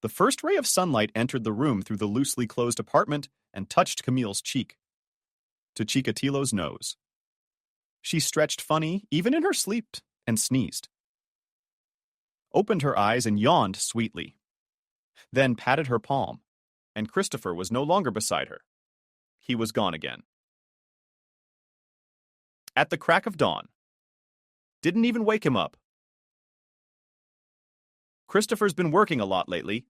The first ray of sunlight entered the room through the loosely closed apartment and touched Camille's cheek to Chikatilo's nose. She stretched funny, even in her sleep, and sneezed. Opened her eyes and yawned sweetly. Then patted her palm, and Christopher was no longer beside her. He was gone again. At the crack of dawn. Didn't even wake him up. Christopher's been working a lot lately.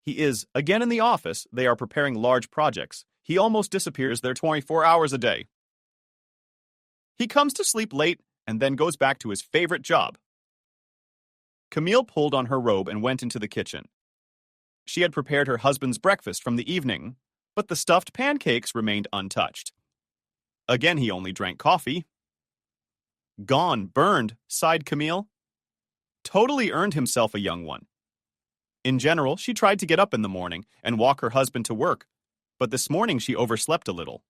He is, again in the office. They are preparing large projects. He almost disappears there 24 hours a day. He comes to sleep late and then goes back to his favorite job. Camille pulled on her robe and went into the kitchen. She had prepared her husband's breakfast from the evening, but the stuffed pancakes remained untouched. Again, he only drank coffee. Gone, burned, sighed Camille. Totally earned himself a young one. In general, she tried to get up in the morning and walk her husband to work, but this morning she overslept a little.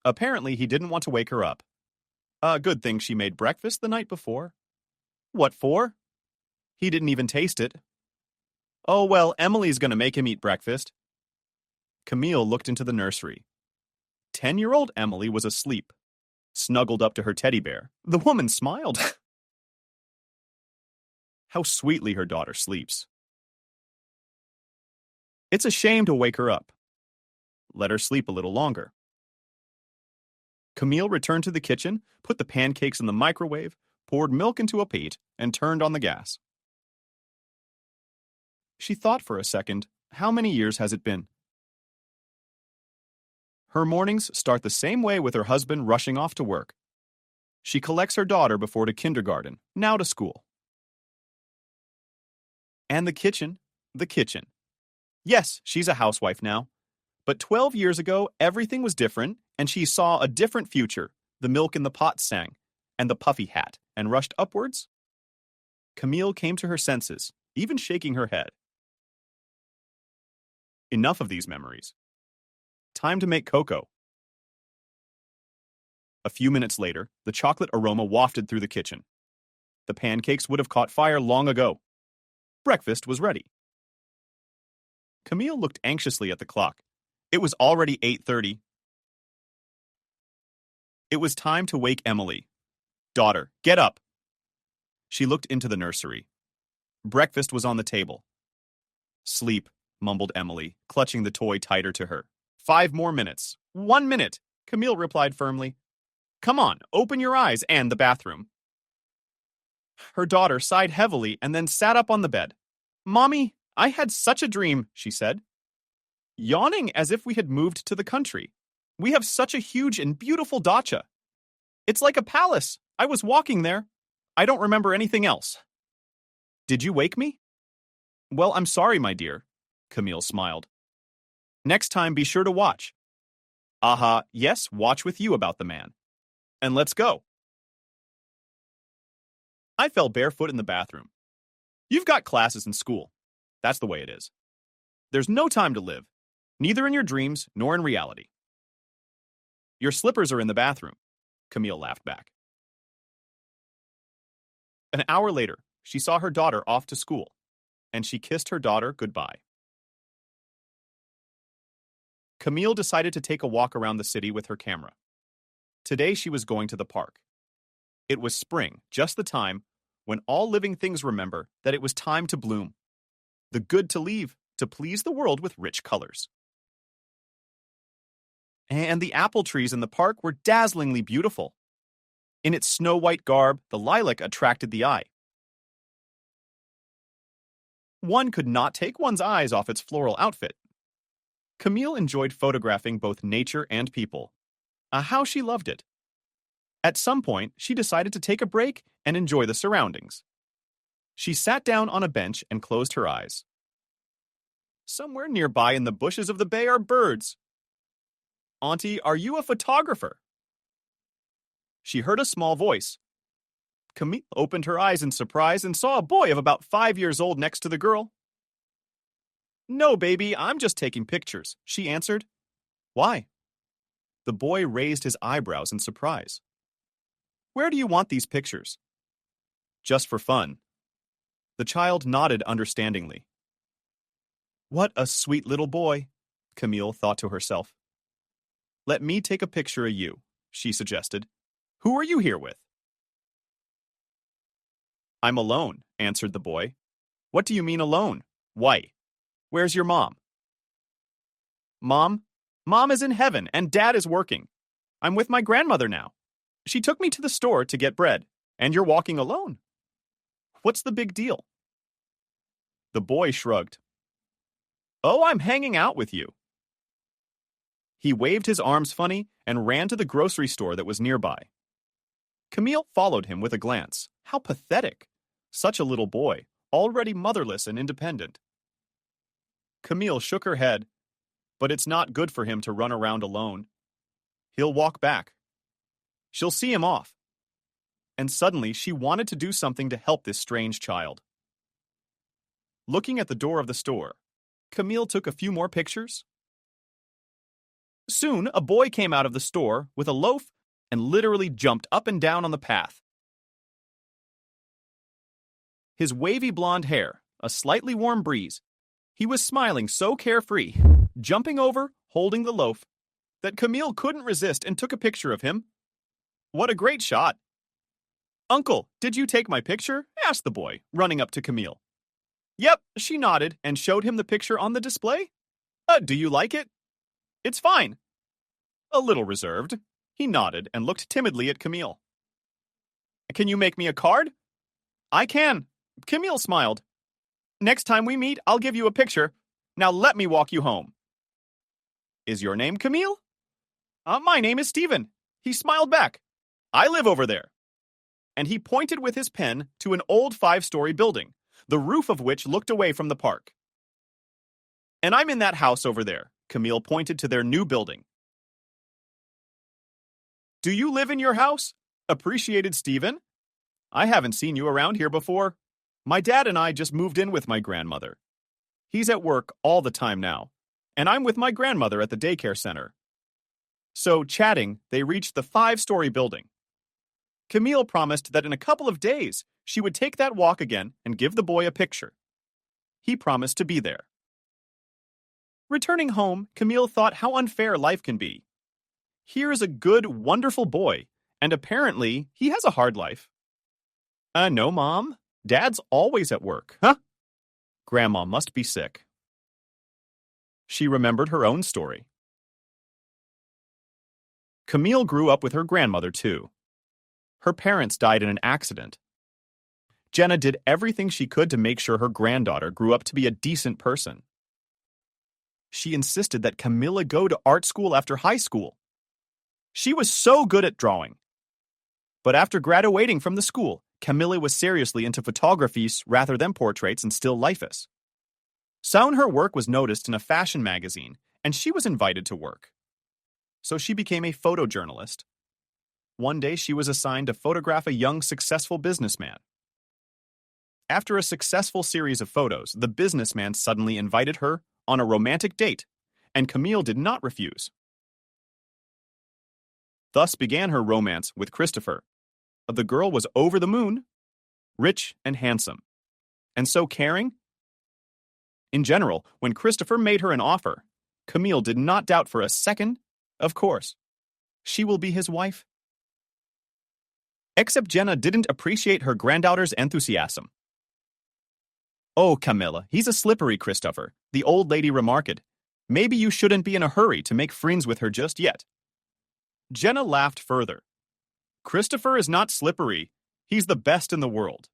Apparently, he didn't want to wake her up. A good thing she made breakfast the night before. What for? He didn't even taste it. Oh, well, Emily's going to make him eat breakfast. Camille looked into the nursery. 10-year-old Emily was asleep, snuggled up to her teddy bear. The woman smiled. How sweetly her daughter sleeps. It's a shame to wake her up. Let her sleep a little longer. Camille returned to the kitchen, put the pancakes in the microwave, poured milk into a plate, and turned on the gas. She thought for a second, how many years has it been? Her mornings start the same way with her husband rushing off to work. She collects her daughter before to kindergarten, now to school. And the kitchen. Yes, she's a housewife now. But 12 years ago, everything was different, and she saw a different future. The milk in the pot sang, and the puffy hat, and rushed upwards. Camille came to her senses, even shaking her head. Enough of these memories. Time to make cocoa. A few minutes later, the chocolate aroma wafted through the kitchen. The pancakes would have caught fire long ago. Breakfast was ready. Camille looked anxiously at the clock. It was already 8:30. It was time to wake Emily. Daughter, get up. She looked into the nursery. Breakfast was on the table. Sleep, mumbled Emily, clutching the toy tighter to her. 5 more minutes. 1 minute, Camille replied firmly. Come on, open your eyes and the bathroom. Her daughter sighed heavily and then sat up on the bed. Mommy, I had such a dream, she said, yawning as if we had moved to the country. We have such a huge and beautiful dacha. It's like a palace. I was walking there. I don't remember anything else. Did you wake me? Well, I'm sorry, my dear, Camille smiled. Next time, be sure to watch. Aha, yes, watch with you about the man. And let's go. I fell barefoot in the bathroom. You've got classes in school. That's the way it is. There's no time to live, neither in your dreams nor in reality. Your slippers are in the bathroom, Camille laughed back. An hour later, she saw her daughter off to school, and she kissed her daughter goodbye. Camille decided to take a walk around the city with her camera. Today she was going to the park. It was spring, just the time when all living things remember that it was time to bloom. The good to leave, to please the world with rich colors. And the apple trees in the park were dazzlingly beautiful. In its snow-white garb, the lilac attracted the eye. One could not take one's eyes off its floral outfit. Camille enjoyed photographing both nature and people. How she loved it. At some point, she decided to take a break and enjoy the surroundings. She sat down on a bench and closed her eyes. Somewhere nearby in the bushes of the bay are birds. Auntie, are you a photographer? She heard a small voice. Camille opened her eyes in surprise and saw a boy of about 5 years old next to the girl. No, baby, I'm just taking pictures, she answered. Why? The boy raised his eyebrows in surprise. Where do you want these pictures? Just for fun. The child nodded understandingly. What a sweet little boy, Camille thought to herself. Let me take a picture of you, she suggested. Who are you here with? I'm alone, answered the boy. What do you mean alone? Why? Where's your mom? Mom? Mom is in heaven and Dad is working. I'm with my grandmother now. She took me to the store to get bread, and you're walking alone. What's the big deal? The boy shrugged. Oh, I'm hanging out with you. He waved his arms funny and ran to the grocery store that was nearby. Camille followed him with a glance. How pathetic! Such a little boy, already motherless and independent. Camille shook her head, but it's not good for him to run around alone. He'll walk back. She'll see him off. And suddenly she wanted to do something to help this strange child. Looking at the door of the store, Camille took a few more pictures. Soon, a boy came out of the store with a loaf and literally jumped up and down on the path. His wavy blonde hair, a slightly warm breeze. He was smiling so carefree, jumping over, holding the loaf, that Camille couldn't resist and took a picture of him. What a great shot! Uncle, did you take my picture? Asked the boy, running up to Camille. Yep, she nodded and showed him the picture on the display. Do you like it? It's fine. A little reserved. He nodded and looked timidly at Camille. Can you make me a card? I can. Camille smiled. Next time we meet, I'll give you a picture. Now let me walk you home. Is your name Camille? My name is Stephen. He smiled back. I live over there. And he pointed with his pen to an old 5-story building, the roof of which looked away from the park. And I'm in that house over there. Camille pointed to their new building. Do you live in your house? Appreciated Stephen. I haven't seen you around here before. My dad and I just moved in with my grandmother. He's at work all the time now, and I'm with my grandmother at the daycare center. So, chatting, they reached the 5-story building. Camille promised that in a couple of days, she would take that walk again and give the boy a picture. He promised to be there. Returning home, Camille thought how unfair life can be. Here is a good, wonderful boy, and apparently he has a hard life. No, Mom. Dad's always at work, huh? Grandma must be sick. She remembered her own story. Camille grew up with her grandmother, too. Her parents died in an accident. Jenna did everything she could to make sure her granddaughter grew up to be a decent person. She insisted that Camilla go to art school after high school. She was so good at drawing. But after graduating from the school, Camilla was seriously into photography rather than portraits and still lifes. Soon her work was noticed in a fashion magazine, and she was invited to work. So she became a photojournalist. One day she was assigned to photograph a young, successful businessman. After a successful series of photos, the businessman suddenly invited her on a romantic date, and Camille did not refuse. Thus began her romance with Christopher. The girl was over the moon, rich and handsome, and so caring. In general, when Christopher made her an offer, Camille did not doubt for a second. Of course, she will be his wife. Except Jenna didn't appreciate her granddaughter's enthusiasm. Oh, Camilla, he's a slippery Christopher, the old lady remarked. Maybe you shouldn't be in a hurry to make friends with her just yet. Jenna laughed further. Christopher is not slippery. He's the best in the world.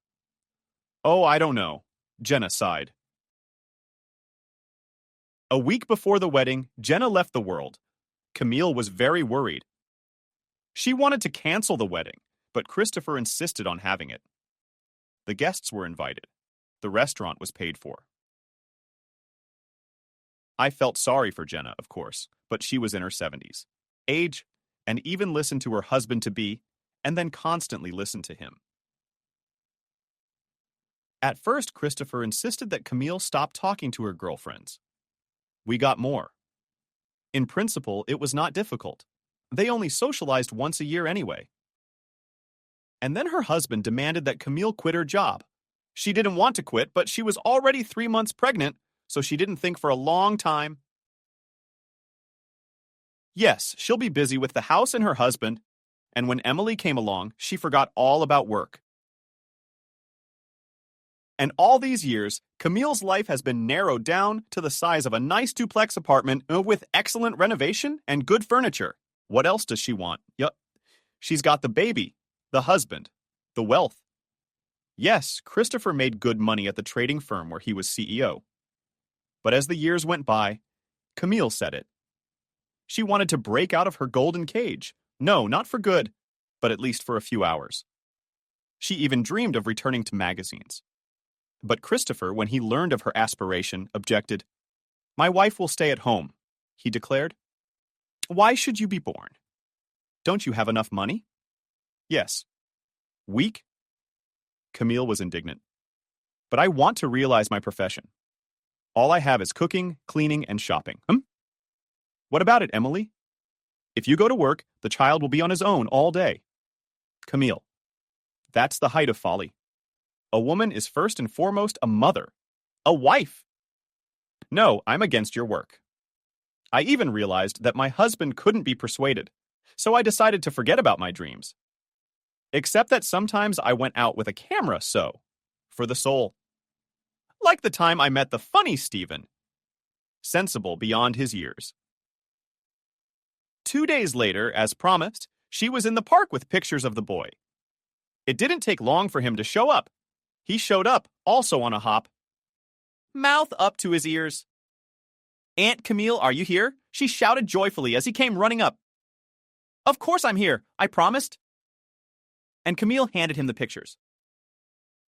Oh, I don't know. Jenna sighed. A week before the wedding, Jenna left the world. Camille was very worried. She wanted to cancel the wedding, but Christopher insisted on having it. The guests were invited. The restaurant was paid for. I felt sorry for Jenna, of course, but she was in her 70s. Age, and even listened to her husband-to-be, and then constantly listened to him. At first, Christopher insisted that Camille stop talking to her girlfriends. We got more. In principle, it was not difficult. They only socialized once a year anyway. And then her husband demanded that Camille quit her job. She didn't want to quit, but she was already 3 months pregnant, so she didn't think for a long time. Yes, she'll be busy with the house and her husband, and when Emily came along, she forgot all about work. And all these years, Camille's life has been narrowed down to the size of a nice duplex apartment with excellent renovation and good furniture. What else does she want? Yup. She's got the baby, the husband, the wealth. Yes, Christopher made good money at the trading firm where he was CEO. But as the years went by, Camille said it. She wanted to break out of her golden cage. No, not for good, but at least for a few hours. She even dreamed of returning to magazines. But Christopher, when he learned of her aspiration, objected. "My wife will stay at home," he declared. "Why should you be born? Don't you have enough money?" "Yes." "Weak?" Camille was indignant. "But I want to realize my profession. All I have is cooking, cleaning, and shopping." "What about it, Emily? If you go to work, the child will be on his own all day." "Camille, that's the height of folly. A woman is first and foremost a mother, a wife." "No, I'm against your work. I even realized that my husband couldn't be persuaded, so I decided to forget about my dreams. Except that sometimes I went out with a camera, for the soul. Like the time I met the funny Stephen, sensible beyond his years." 2 days later, as promised, she was in the park with pictures of the boy. It didn't take long for him to show up. He showed up, also on a hop, mouth up to his ears. "Aunt Camille, are you here?" she shouted joyfully as he came running up. "Of course I'm here, I promised." And Camille handed him the pictures.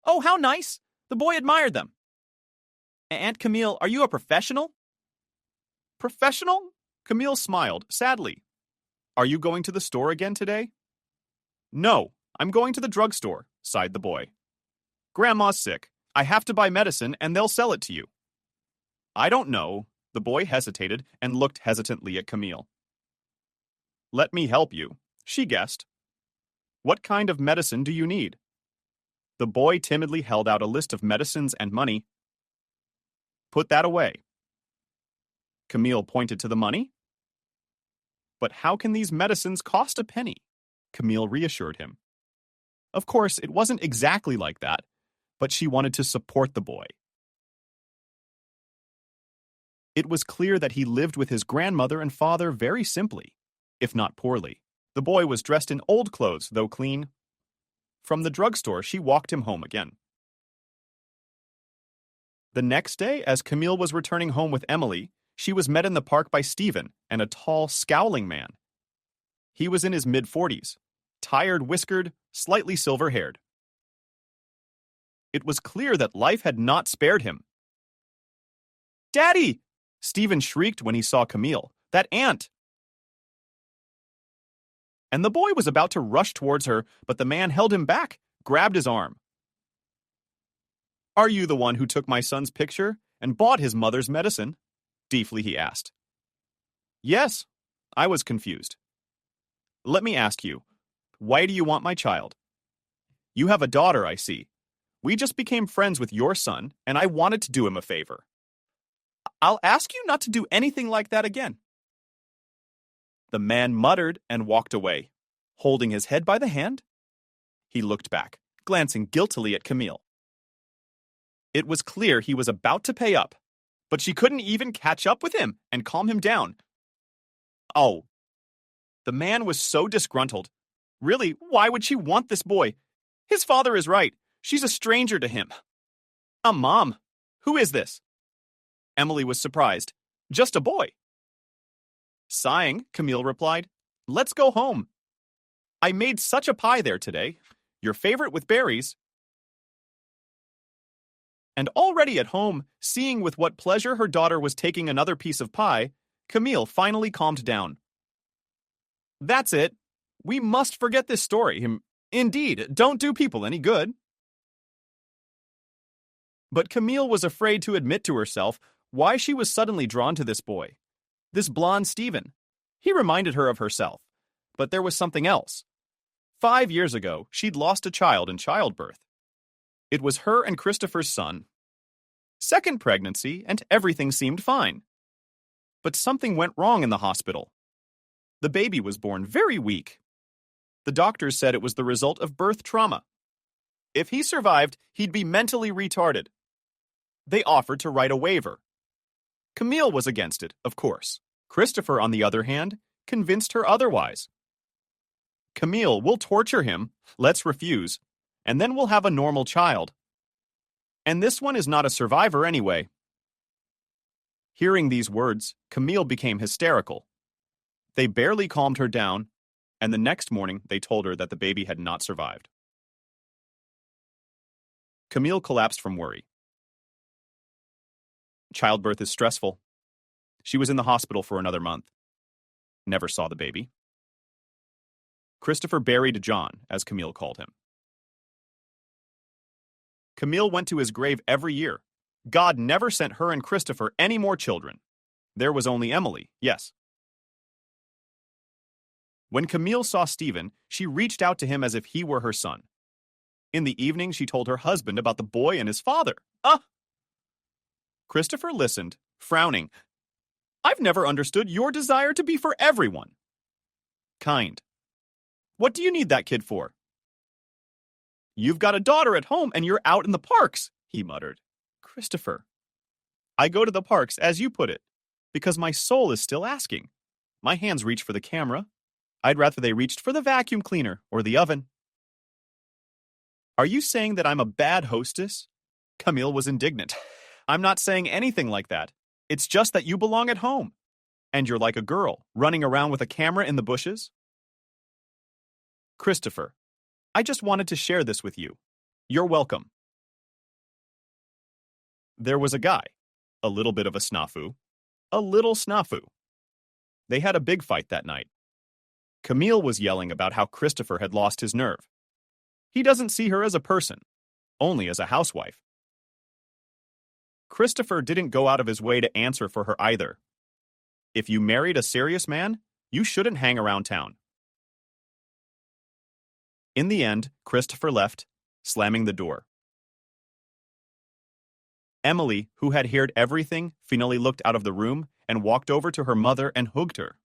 "Oh, how nice!" The boy admired them. "Aunt Camille, are you a professional?" "Professional?" Camille smiled, sadly. "Are you going to the store again today?" "No, I'm going to the drugstore," sighed the boy. "Grandma's sick. I have to buy medicine and they'll sell it to you." "I don't know." The boy hesitated and looked hesitantly at Camille. "Let me help you," she guessed. "What kind of medicine do you need?" The boy timidly held out a list of medicines and money. "Put that away." Camille pointed to the money. "But how can these medicines cost a penny?" Camille reassured him. Of course, it wasn't exactly like that, but she wanted to support the boy. It was clear that he lived with his grandmother and father very simply, if not poorly. The boy was dressed in old clothes, though clean. From the drugstore, she walked him home again. The next day, as Camille was returning home with Emily, she was met in the park by Stephen and a tall, scowling man. He was in his mid-40s, tired, whiskered, slightly silver-haired. It was clear that life had not spared him. "Daddy!" Stephen shrieked when he saw Camille. "That aunt!" And the boy was about to rush towards her, but the man held him back, grabbed his arm. "Are you the one who took my son's picture and bought his mother's medicine?" deeply he asked. "Yes," I was confused. "Let me ask you, why do you want my child?" "You have a daughter, I see. We just became friends with your son, and I wanted to do him a favor." "I'll ask you not to do anything like that again." The man muttered and walked away, holding his head by the hand. He looked back, glancing guiltily at Camille. It was clear he was about to pay up, but she couldn't even catch up with him and calm him down. Oh. The man was so disgruntled. Really, why would she want this boy? His father is right. She's a stranger to him. Mom, who is this?" Emily was surprised. "Just a boy." Sighing, Camille replied, "Let's go home. I made such a pie there today. Your favorite with berries." And already at home, seeing with what pleasure her daughter was taking another piece of pie, Camille finally calmed down. "That's it. We must forget this story. Indeed, don't do people any good." But Camille was afraid to admit to herself why she was suddenly drawn to this boy, this blonde Stephen. He reminded her of herself, but there was something else. 5 years ago, she'd lost a child in childbirth. It was her and Christopher's son. Second pregnancy, and everything seemed fine. But something went wrong in the hospital. The baby was born very weak. The doctors said it was the result of birth trauma. If he survived, he'd be mentally retarded. They offered to write a waiver. Camille was against it, of course. Christopher, on the other hand, convinced her otherwise. Camille, we'll torture him, let's refuse, and then we'll have a normal child. And this one is not a survivor anyway. Hearing these words, Camille became hysterical. They barely calmed her down, and the next morning they told her that the baby had not survived. Camille collapsed from worry. Childbirth is stressful. She was in the hospital for another month. Never saw the baby. Christopher buried John, as Camille called him. Camille went to his grave every year. God never sent her and Christopher any more children. There was only Emily, yes. When Camille saw Stephen, she reached out to him as if he were her son. In the evening, she told her husband about the boy and his father. Christopher listened, frowning. I've never understood your desire to be for everyone. Kind. What do you need that kid for? You've got a daughter at home and you're out in the parks, he muttered. Christopher, I go to the parks, as you put it, because my soul is still asking. My hands reach for the camera. I'd rather they reached for the vacuum cleaner or the oven. Are you saying that I'm a bad hostess? Camille was indignant. I'm not saying anything like that. It's just that you belong at home. And you're like a girl, running around with a camera in the bushes. Christopher, I just wanted to share this with you. You're welcome. There was a guy, a little bit of a snafu. A little snafu. They had a big fight that night. Camille was yelling about how Christopher had lost his nerve. He doesn't see her as a person, only as a housewife. Christopher didn't go out of his way to answer for her either. If you married a serious man, you shouldn't hang around town. In the end, Christopher left, slamming the door. Emily, who had heard everything, finally looked out of the room and walked over to her mother and hugged her.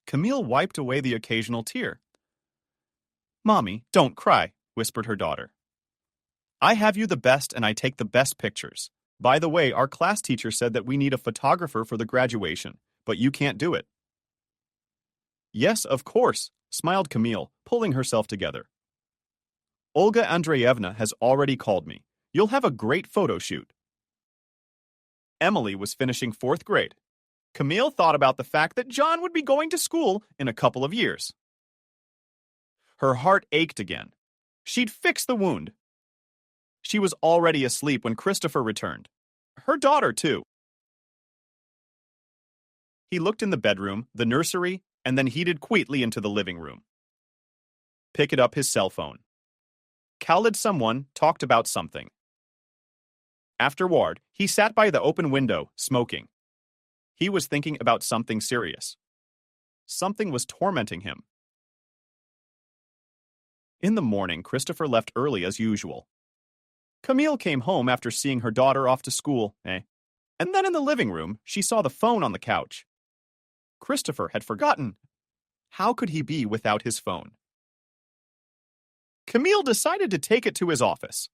Camille wiped away the occasional tear. Mommy, don't cry, whispered her daughter. I have you the best and I take the best pictures. By the way, our class teacher said that we need a photographer for the graduation, but you can't do it. Yes, of course, smiled Camille, pulling herself together. Olga Andreevna has already called me. You'll have a great photo shoot. Emily was finishing 4th grade. Camille thought about the fact that John would be going to school in a couple of years. Her heart ached again. She'd fix the wound. She was already asleep when Christopher returned. Her daughter, too. He looked in the bedroom, the nursery, and then headed quietly into the living room. Picked up his cell phone. Called someone, talked about something. Afterward, he sat by the open window, smoking. He was thinking about something serious. Something was tormenting him. In the morning, Christopher left early as usual. Camille came home after seeing her daughter off to school, And then in the living room, she saw the phone on the couch. Christopher had forgotten. How could he be without his phone? Camille decided to take it to his office.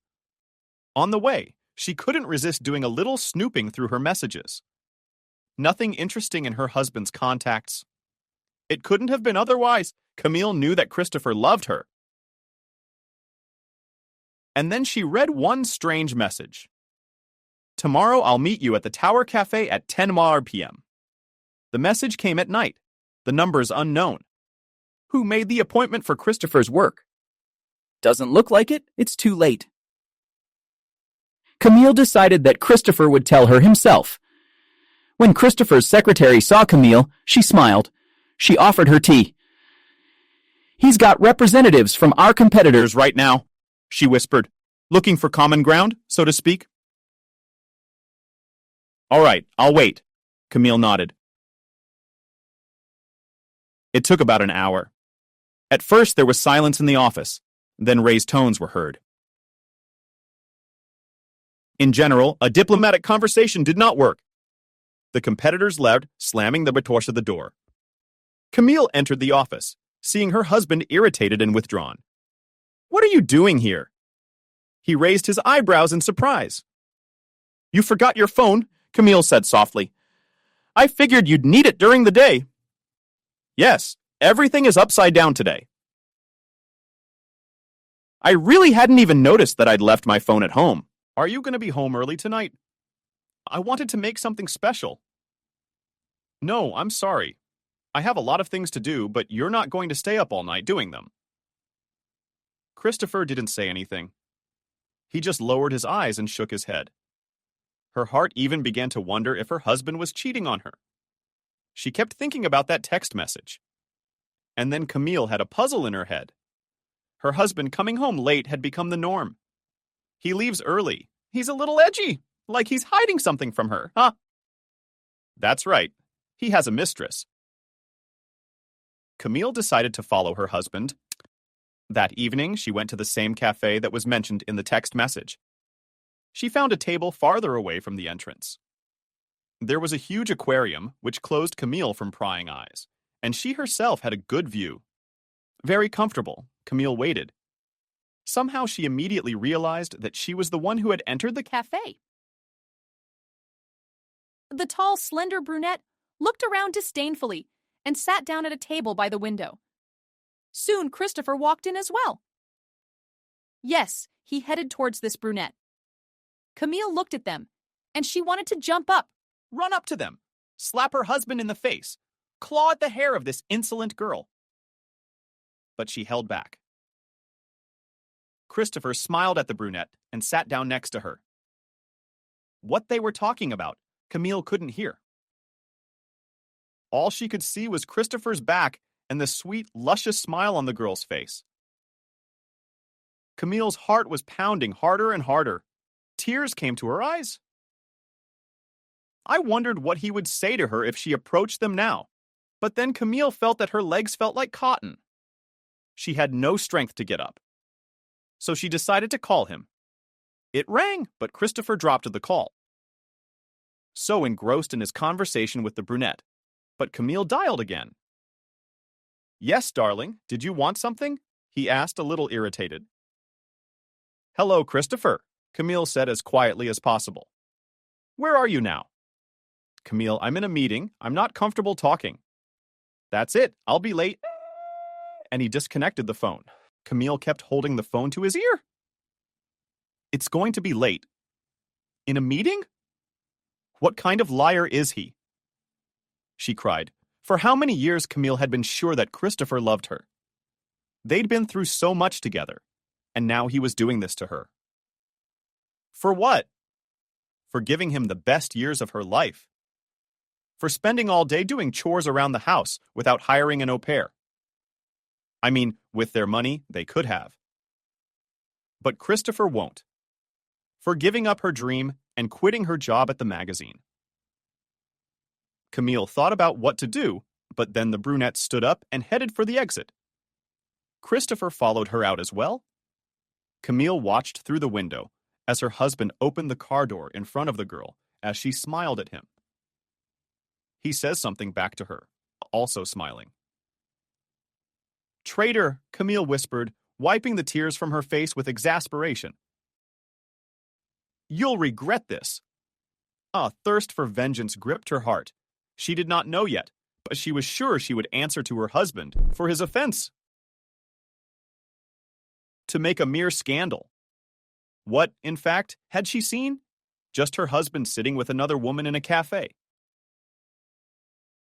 On the way, she couldn't resist doing a little snooping through her messages. Nothing interesting in her husband's contacts. It couldn't have been otherwise. Camille knew that Christopher loved her. And then she read one strange message. Tomorrow I'll meet you at the Tower Cafe at 10 p.m. The message came at night. The number's unknown. Who made the appointment for Christopher's work? Doesn't look like it. It's too late. Camille decided that Christopher would tell her himself. When Christopher's secretary saw Camille, she smiled. She offered her tea. He's got representatives from our competitors right now, she whispered, looking for common ground, so to speak. All right, I'll wait, Camille nodded. It took about an hour. At first, there was silence in the office. Then raised tones were heard. In general, a diplomatic conversation did not work. The competitors left, slamming the door to the door. Camille entered the office, seeing her husband irritated and withdrawn. "What are you doing here?" He raised his eyebrows in surprise. "You forgot your phone," Camille said softly. "I figured you'd need it during the day." "Yes, everything is upside down today." "I really hadn't even noticed that I'd left my phone at home. Are you going to be home early tonight?" "I wanted to make something special." "No, I'm sorry. I have a lot of things to do, but you're not going to stay up all night doing them." Christopher didn't say anything. He just lowered his eyes and shook his head. Her heart even began to wonder if her husband was cheating on her. She kept thinking about that text message. And then Camille had a puzzle in her head. Her husband coming home late had become the norm. He leaves early. He's a little edgy, like he's hiding something from her, huh? That's right. He has a mistress. Camille decided to follow her husband. That evening, she went to the same cafe that was mentioned in the text message. She found a table farther away from the entrance. There was a huge aquarium, which closed Camille from prying eyes, and she herself had a good view. Very comfortable, Camille waited. Somehow she immediately realized that she was the one who had entered the cafe. The tall, slender brunette looked around disdainfully and sat down at a table by the window. Soon Christopher walked in as well. Yes, he headed towards this brunette. Camille looked at them, and she wanted to jump up. Run up to them, slap her husband in the face, claw at the hair of this insolent girl. But she held back. Christopher smiled at the brunette and sat down next to her. What they were talking about, Camille couldn't hear. All she could see was Christopher's back and the sweet, luscious smile on the girl's face. Camille's heart was pounding harder and harder. Tears came to her eyes. I wondered what he would say to her if she approached them now, but then Camille felt that her legs felt like cotton. She had no strength to get up. So she decided to call him. It rang, but Christopher dropped the call. So engrossed in his conversation with the brunette, but Camille dialed again. "Yes, darling, did you want something?" he asked, a little irritated. "Hello, Christopher," Camille said as quietly as possible. "Where are you now?" "Camille, I'm in a meeting. I'm not comfortable talking." "That's it. I'll be late." And he disconnected the phone. Camille kept holding the phone to his ear. "It's going to be late." "In a meeting? What kind of liar is he?" She cried. For how many years Camille had been sure that Christopher loved her. They'd been through so much together, and now he was doing this to her. For what? For giving him the best years of her life. For spending all day doing chores around the house without hiring an au pair. I mean, with their money, they could have. But Christopher won't. For giving up her dream and quitting her job at the magazine. Camille thought about what to do, but then the brunette stood up and headed for the exit. Christopher followed her out as well. Camille watched through the window as her husband opened the car door in front of the girl as she smiled at him. He says something back to her, also smiling. "Traitor," Camille whispered, wiping the tears from her face with exasperation. "You'll regret this." A thirst for vengeance gripped her heart. She did not know yet, but she was sure she would answer to her husband for his offense. To make a mere scandal. What, in fact, had she seen? Just her husband sitting with another woman in a cafe.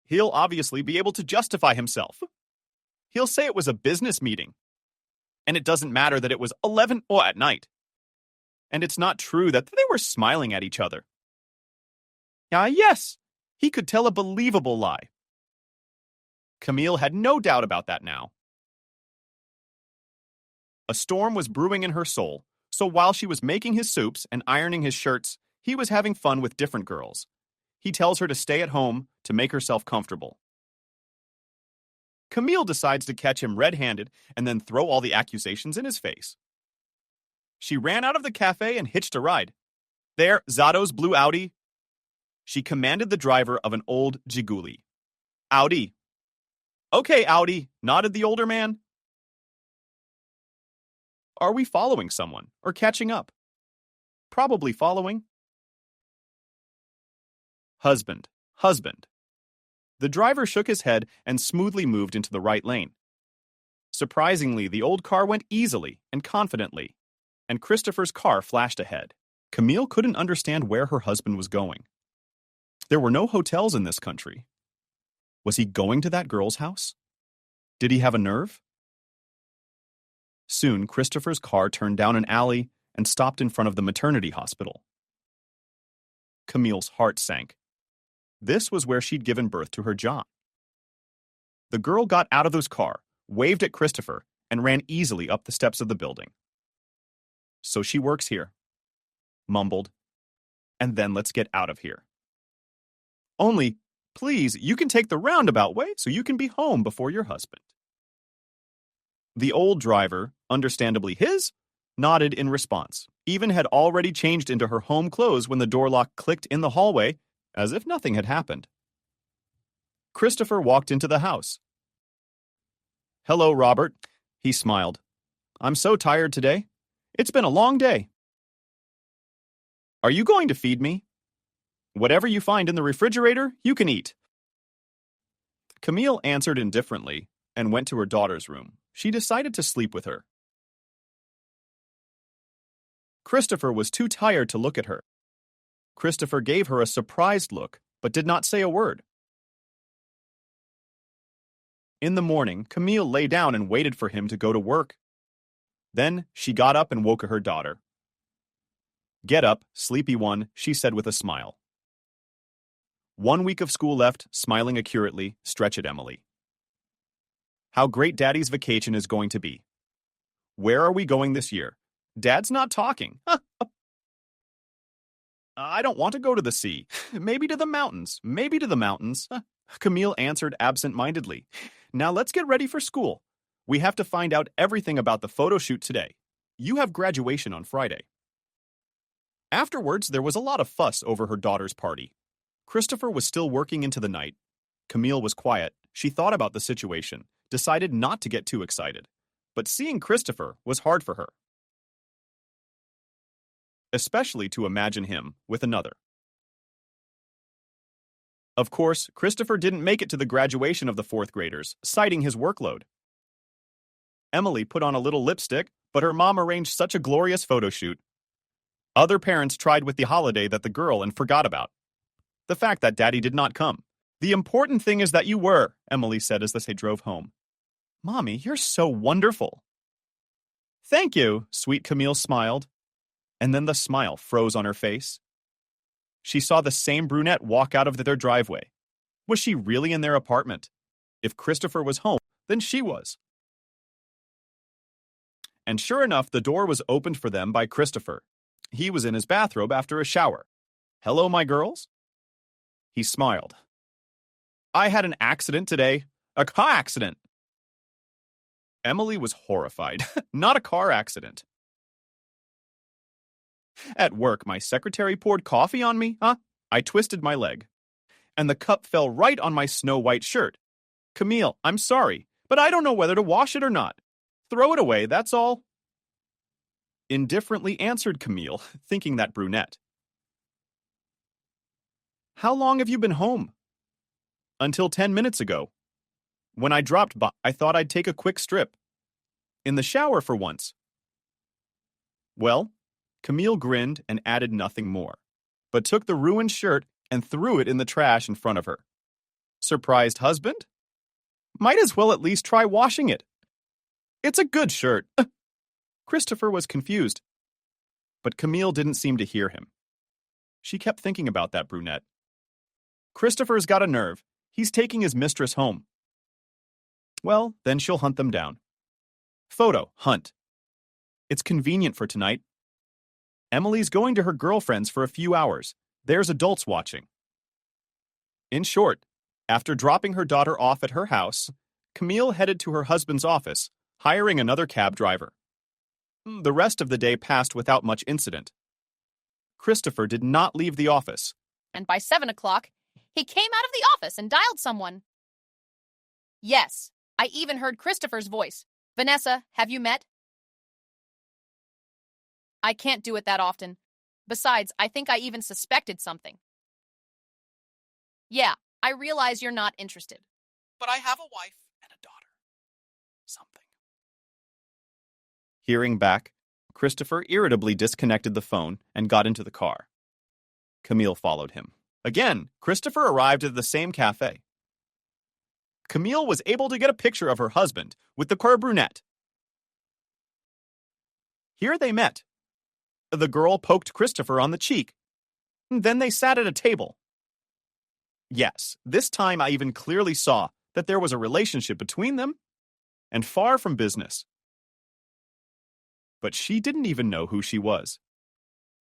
He'll obviously be able to justify himself. He'll say it was a business meeting. And it doesn't matter that it was 11 at night. And it's not true that they were smiling at each other. Yes, he could tell a believable lie. Camille had no doubt about that now. A storm was brewing in her soul, so while she was making his soups and ironing his shirts, he was having fun with different girls. He tells her to stay at home to make herself comfortable. Camille decides to catch him red-handed and then throw all the accusations in his face. She ran out of the cafe and hitched a ride. There, Zato's blue Audi. She commanded the driver of an old Jiguli. Audi. Okay, Audi, nodded the older man. Are we following someone or catching up? Probably following. Husband. The driver shook his head and smoothly moved into the right lane. Surprisingly, the old car went easily and confidently, and Christopher's car flashed ahead. Camille couldn't understand where her husband was going. There were no hotels in this country. Was he going to that girl's house? Did he have a nerve? Soon, Christopher's car turned down an alley and stopped in front of the maternity hospital. Camille's heart sank. This was where she'd given birth to her John. The girl got out of the car, waved at Christopher, and ran easily up the steps of the building. So she works here, mumbled, and then let's get out of here. Only, please, you can take the roundabout way so you can be home before your husband. The old driver, understandably his, nodded in response, even had already changed into her home clothes when the door lock clicked in the hallway, as if nothing had happened. Christopher walked into the house. Hello, Robert, he smiled. I'm so tired today. It's been a long day. Are you going to feed me? Whatever you find in the refrigerator, you can eat. Camille answered indifferently and went to her daughter's room. She decided to sleep with her. Christopher was too tired to look at her. Christopher gave her a surprised look, but did not say a word. In the morning, Camille lay down and waited for him to go to work. Then she got up and woke her daughter. Get up, sleepy one, she said with a smile. 1 week of school left, smiling accurately, stretch at Emily. How great Daddy's vacation is going to be. Where are we going this year? Dad's not talking. I don't want to go to the sea. Maybe to the mountains. Maybe to the mountains. Camille answered absent-mindedly. Now let's get ready for school. We have to find out everything about the photo shoot today. You have graduation on Friday. Afterwards, there was a lot of fuss over her daughter's party. Christopher was still working into the night. Camille was quiet. She thought about the situation, decided not to get too excited. But seeing Christopher was hard for her. Especially to imagine him with another. Of course, Christopher didn't make it to the graduation of the fourth graders, citing his workload. Emily put on a little lipstick, but her mom arranged such a glorious photo shoot. Other parents tried with the holiday that the girl and forgot about. The fact that Daddy did not come. The important thing is that you were, Emily said as they drove home. Mommy, you're so wonderful. Thank you, sweet Camille smiled. And then the smile froze on her face. She saw the same brunette walk out of their driveway. Was she really in their apartment? If Christopher was home, then she was. And sure enough, the door was opened for them by Christopher. He was in his bathrobe after a shower. Hello, my girls? He smiled. I had an accident today. A car accident. Emily was horrified. Not a car accident. At work, my secretary poured coffee on me, I twisted my leg. And the cup fell right on my snow-white shirt. Camille, I'm sorry, but I don't know whether to wash it or not. Throw it away, that's all. Indifferently answered Camille, thinking that brunette. How long have you been home? Until 10 minutes ago. When I dropped by, I thought I'd take a quick strip. In the shower for once. Well, Camille grinned and added nothing more, but took the ruined shirt and threw it in the trash in front of her. Surprised husband? Might as well at least try washing it. It's a good shirt. Christopher was confused, but Camille didn't seem to hear him. She kept thinking about that brunette. Christopher's got a nerve. He's taking his mistress home. Well, then she'll hunt them down. Photo, hunt. It's convenient for tonight. Emily's going to her girlfriend's for a few hours. There's adults watching. In short, after dropping her daughter off at her house, Camille headed to her husband's office, hiring another cab driver. The rest of the day passed without much incident. Christopher did not leave the office. And by 7 o'clock, he came out of the office and dialed someone. Yes, I even heard Christopher's voice. Vanessa, have you met? I can't do it that often. Besides, I think I even suspected something. Yeah, I realize you're not interested. But I have a wife and a daughter. Something. Hearing back, Christopher irritably disconnected the phone and got into the car. Camille followed him. Again, Christopher arrived at the same cafe. Camille was able to get a picture of her husband with the queer brunette. Here they met. The girl poked Christopher on the cheek. Then they sat at a table. Yes, this time I even clearly saw that there was a relationship between them, and far from business. But she didn't even know who she was,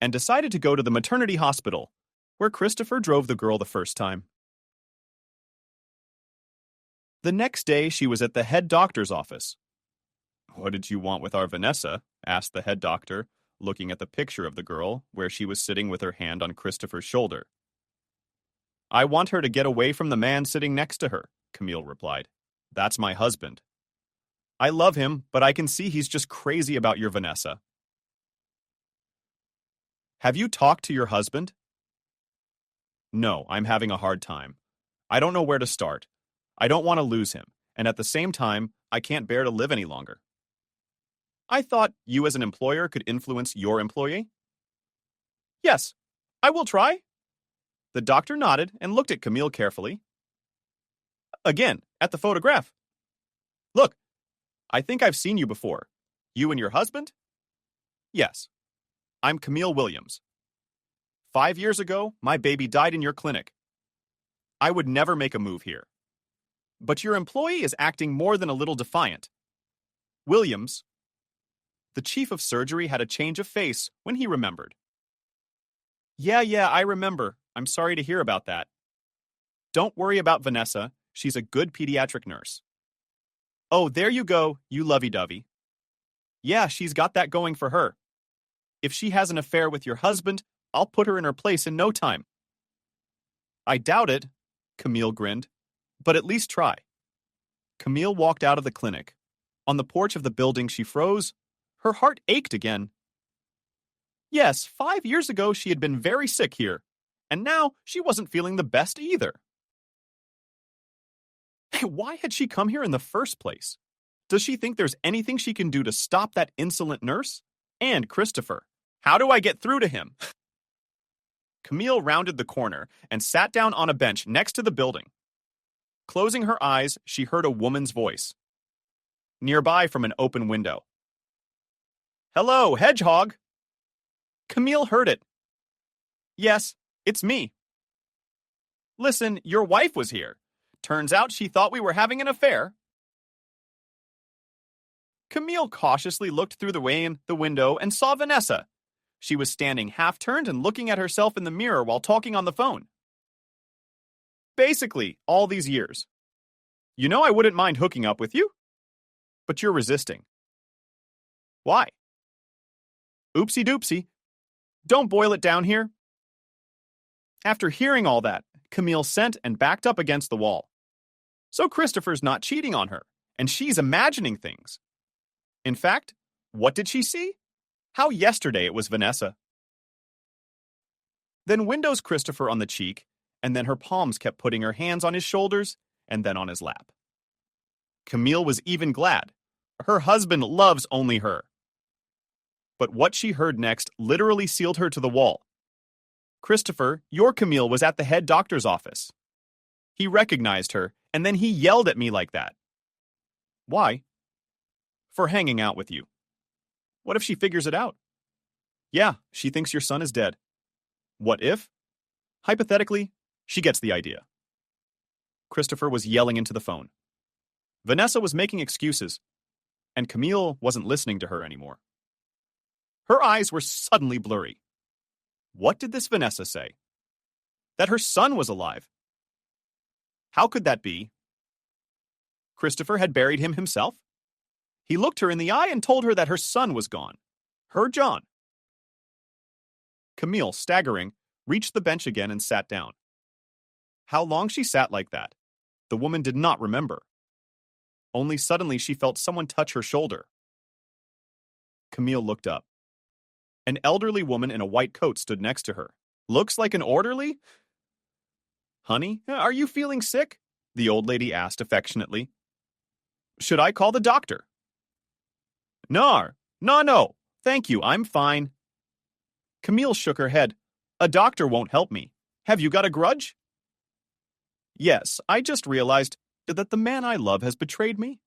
and decided to go to the maternity hospital, where Christopher drove the girl the first time. The next day, she was at the head doctor's office. "What did you want with our Vanessa?" asked the head doctor, looking at the picture of the girl where she was sitting with her hand on Christopher's shoulder. "I want her to get away from the man sitting next to her," Camille replied. "That's my husband. I love him, but I can see he's just crazy about your Vanessa." "Have you talked to your husband?" "No, I'm having a hard time. I don't know where to start. I don't want to lose him, and at the same time, I can't bear to live any longer." "I thought you as an employer could influence your employee?" "Yes, I will try." The doctor nodded and looked at Camille carefully. Again, at the photograph. "Look, I think I've seen you before. You and your husband?" "Yes. I'm Camille Williams. 5 years ago, my baby died in your clinic. I would never make a move here. But your employee is acting more than a little defiant. Williams." The chief of surgery had a change of face when he remembered. Yeah, I remember. I'm sorry to hear about that. Don't worry about Vanessa. She's a good pediatric nurse." "Oh, there you go, you lovey-dovey." "Yeah, she's got that going for her. If she has an affair with your husband, I'll put her in her place in no time." "I doubt it," Camille grinned, "but at least try." Camille walked out of the clinic. On the porch of the building, she froze. Her heart ached again. Yes, 5 years ago she had been very sick here, and now she wasn't feeling the best either. Why had she come here in the first place? Does she think there's anything she can do to stop that insolent nurse? And Christopher. How do I get through to him? Camille rounded the corner and sat down on a bench next to the building. Closing her eyes, she heard a woman's voice. Nearby from an open window. "Hello, Hedgehog!" Camille heard it. "Yes, it's me." "Listen, your wife was here. Turns out she thought we were having an affair." Camille cautiously looked through the window and saw Vanessa. She was standing half-turned and looking at herself in the mirror while talking on the phone. "Basically, all these years. You know I wouldn't mind hooking up with you. But you're resisting." "Why?" "Oopsie doopsie. Don't boil it down here." After hearing all that, Camille sent and backed up against the wall. So Christopher's not cheating on her, and she's imagining things. In fact, what did she see? How yesterday it was Vanessa. Then windows Christopher on the cheek, and then her palms kept putting her hands on his shoulders, and then on his lap. Camille was even glad. Her husband loves only her. But what she heard next literally sealed her to the wall. "Christopher, your Camille was at the head doctor's office." He recognized her, and then he yelled at me like that. "Why?" "For hanging out with you." "What if she figures it out?" "Yeah, she thinks your son is dead." "What if?" "Hypothetically, she gets the idea." Christopher was yelling into the phone. Vanessa was making excuses, and Camille wasn't listening to her anymore. Her eyes were suddenly blurry. What did this Vanessa say? That her son was alive. How could that be? Christopher had buried him himself? He looked her in the eye and told her that her son was gone. Her John. Camille, staggering, reached the bench again and sat down. How long she sat like that, the woman did not remember. Only suddenly she felt someone touch her shoulder. Camille looked up. An elderly woman in a white coat stood next to her. Looks like an orderly? Honey, are you feeling sick? The old lady asked affectionately. Should I call the doctor? No, thank you, I'm fine. Camille shook her head. A doctor won't help me. Have you got a grudge? Yes, I just realized that the man I love has betrayed me.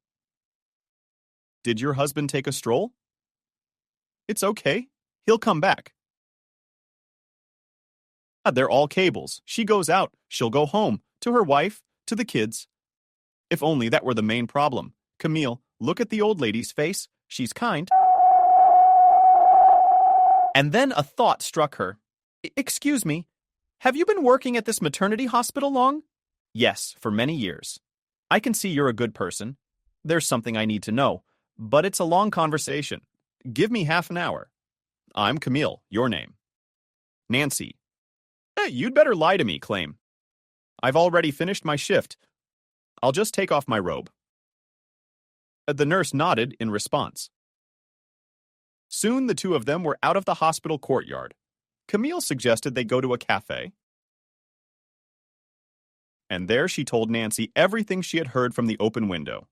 Did your husband take a stroll? It's okay. He'll come back. They're all cables. She goes out, she'll go home, to her wife, to the kids. If only that were the main problem. Camille, look at the old lady's face. She's kind. And then a thought struck her. Excuse me, have you been working at this maternity hospital long? Yes, for many years. I can see you're a good person. There's something I need to know, but it's a long conversation. Give me half an hour. I'm Camille, your name. Nancy. You'd better lie to me, Claim. I've already finished my shift. I'll just take off my robe. The nurse nodded in response. Soon the two of them were out of the hospital courtyard. Camille suggested they go to a cafe. And there she told Nancy everything she had heard from the open window.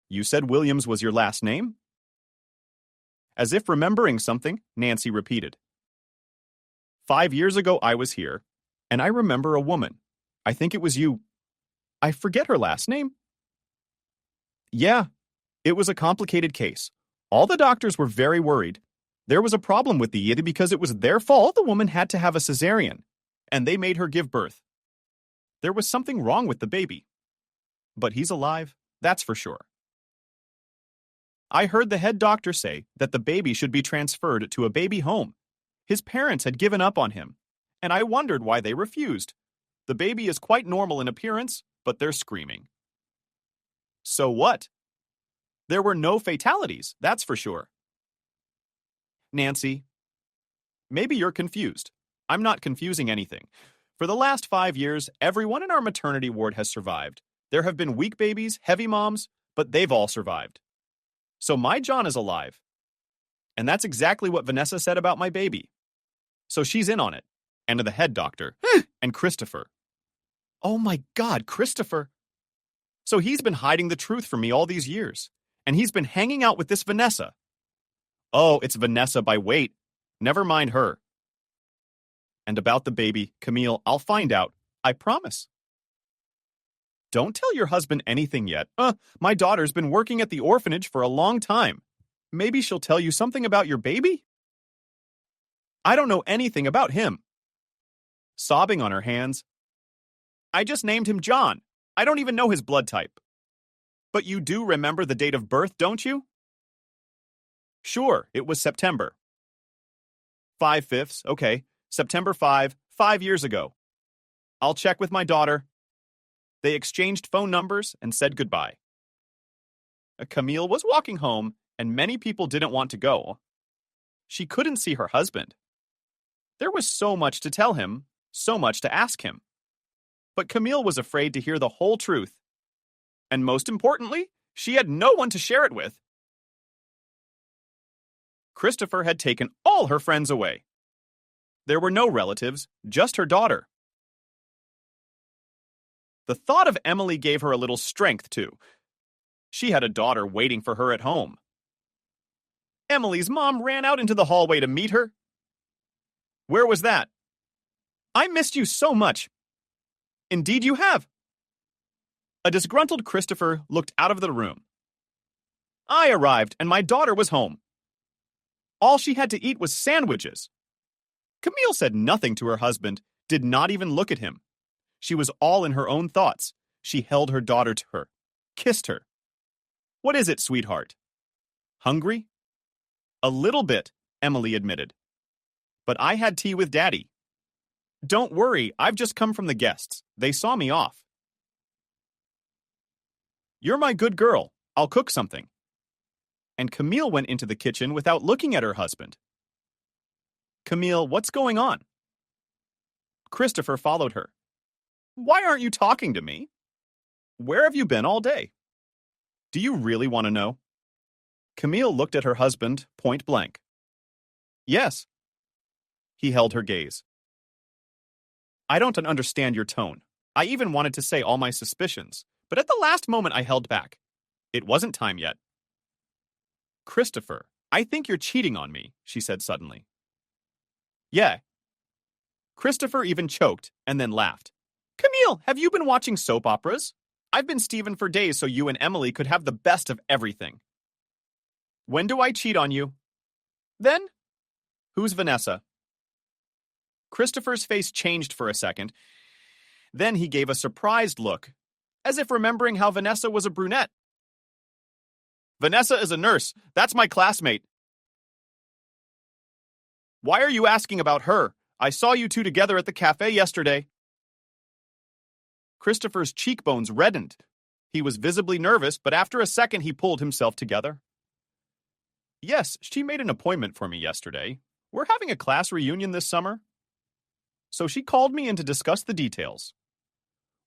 You said Williams was your last name? As if remembering something, Nancy repeated. 5 years ago I was here, and I remember a woman. I think it was you. I forget her last name. Yeah, it was a complicated case. All the doctors were very worried. There was a problem with the Yiddi because it was their fault the woman had to have a cesarean, and they made her give birth. There was something wrong with the baby. But he's alive, that's for sure. I heard the head doctor say that the baby should be transferred to a baby home. His parents had given up on him, and I wondered why they refused. The baby is quite normal in appearance, but they're screaming. So what? There were no fatalities, that's for sure. Nancy, maybe you're confused. I'm not confusing anything. For the last 5 years, everyone in our maternity ward has survived. There have been weak babies, heavy moms, but they've all survived. So my John is alive. And that's exactly what Vanessa said about my baby. So she's in on it. And the head doctor. And Christopher. Oh my God, Christopher. So he's been hiding the truth from me all these years. And he's been hanging out with this Vanessa. Oh, it's Vanessa by weight. Never mind her. And about the baby, Camille, I'll find out. I promise. Don't tell your husband anything yet. My daughter's been working at the orphanage for a long time. Maybe she'll tell you something about your baby? I don't know anything about him. Sobbing on her hands. I just named him John. I don't even know his blood type. But you do remember the date of birth, don't you? Sure, it was September. 5/5, okay. September 5, 5 years ago. I'll check with my daughter. They exchanged phone numbers and said goodbye. Camille was walking home, and many people didn't want to go. She couldn't see her husband. There was so much to tell him, so much to ask him. But Camille was afraid to hear the whole truth. And most importantly, she had no one to share it with. Christopher had taken all her friends away. There were no relatives, just her daughter. The thought of Emily gave her a little strength, too. She had a daughter waiting for her at home. Emily's mom ran out into the hallway to meet her. Where was that? I missed you so much. Indeed you have. A disgruntled Christopher looked out of the room. I arrived, and my daughter was home. All she had to eat was sandwiches. Camille said nothing to her husband, did not even look at him. She was all in her own thoughts. She held her daughter to her, kissed her. What is it, sweetheart? Hungry? A little bit, Emily admitted. But I had tea with Daddy. Don't worry, I've just come from the guests. They saw me off. You're my good girl. I'll cook something. And Camille went into the kitchen without looking at her husband. Camille, what's going on? Christopher followed her. Why aren't you talking to me? Where have you been all day? Do you really want to know? Camille looked at her husband point blank. Yes. He held her gaze. I don't understand your tone. I even wanted to say all my suspicions, but at the last moment I held back. It wasn't time yet. Christopher, I think you're cheating on me, she said suddenly. Yeah. Christopher even choked and then laughed. Camille, have you been watching soap operas? I've been Stephen for days so you and Emily could have the best of everything. When do I cheat on you? Then? Who's Vanessa? Christopher's face changed for a second. Then he gave a surprised look, as if remembering how Vanessa was a brunette. Vanessa is a nurse. That's my classmate. Why are you asking about her? I saw you two together at the cafe yesterday. Christopher's cheekbones reddened. He was visibly nervous, but after a second he pulled himself together. Yes, she made an appointment for me yesterday. We're having a class reunion this summer. So she called me in to discuss the details.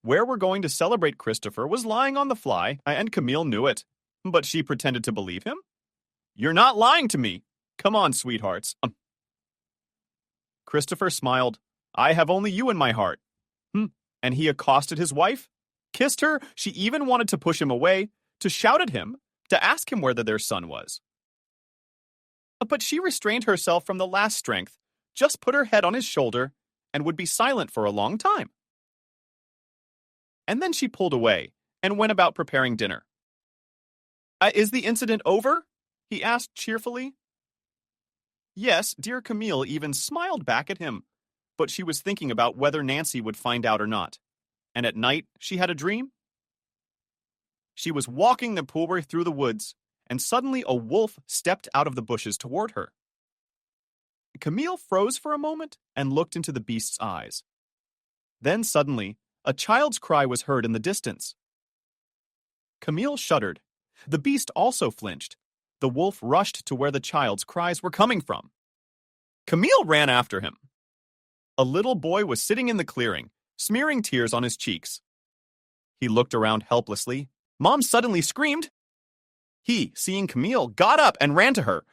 Where we're going to celebrate Christopher was lying on the fly, and Camille knew it. But she pretended to believe him? You're not lying to me. Come on, sweethearts. Christopher smiled. I have only you in my heart. And he accosted his wife, kissed her. She even wanted to push him away, to shout at him, to ask him where their son was. But she restrained herself from the last strength, just put her head on his shoulder, and would be silent for a long time. And then she pulled away and went about preparing dinner. Is the incident over? He asked cheerfully. Yes, dear Camille even smiled back at him, but she was thinking about whether Nancy would find out or not. And at night, she had a dream. She was walking the poolway through the woods, and suddenly a wolf stepped out of the bushes toward her. Camille froze for a moment and looked into the beast's eyes. Then suddenly, a child's cry was heard in the distance. Camille shuddered. The beast also flinched. The wolf rushed to where the child's cries were coming from. Camille ran after him. A little boy was sitting in the clearing, smearing tears on his cheeks. He looked around helplessly. Mom suddenly screamed. He, seeing Camille, got up and ran to her.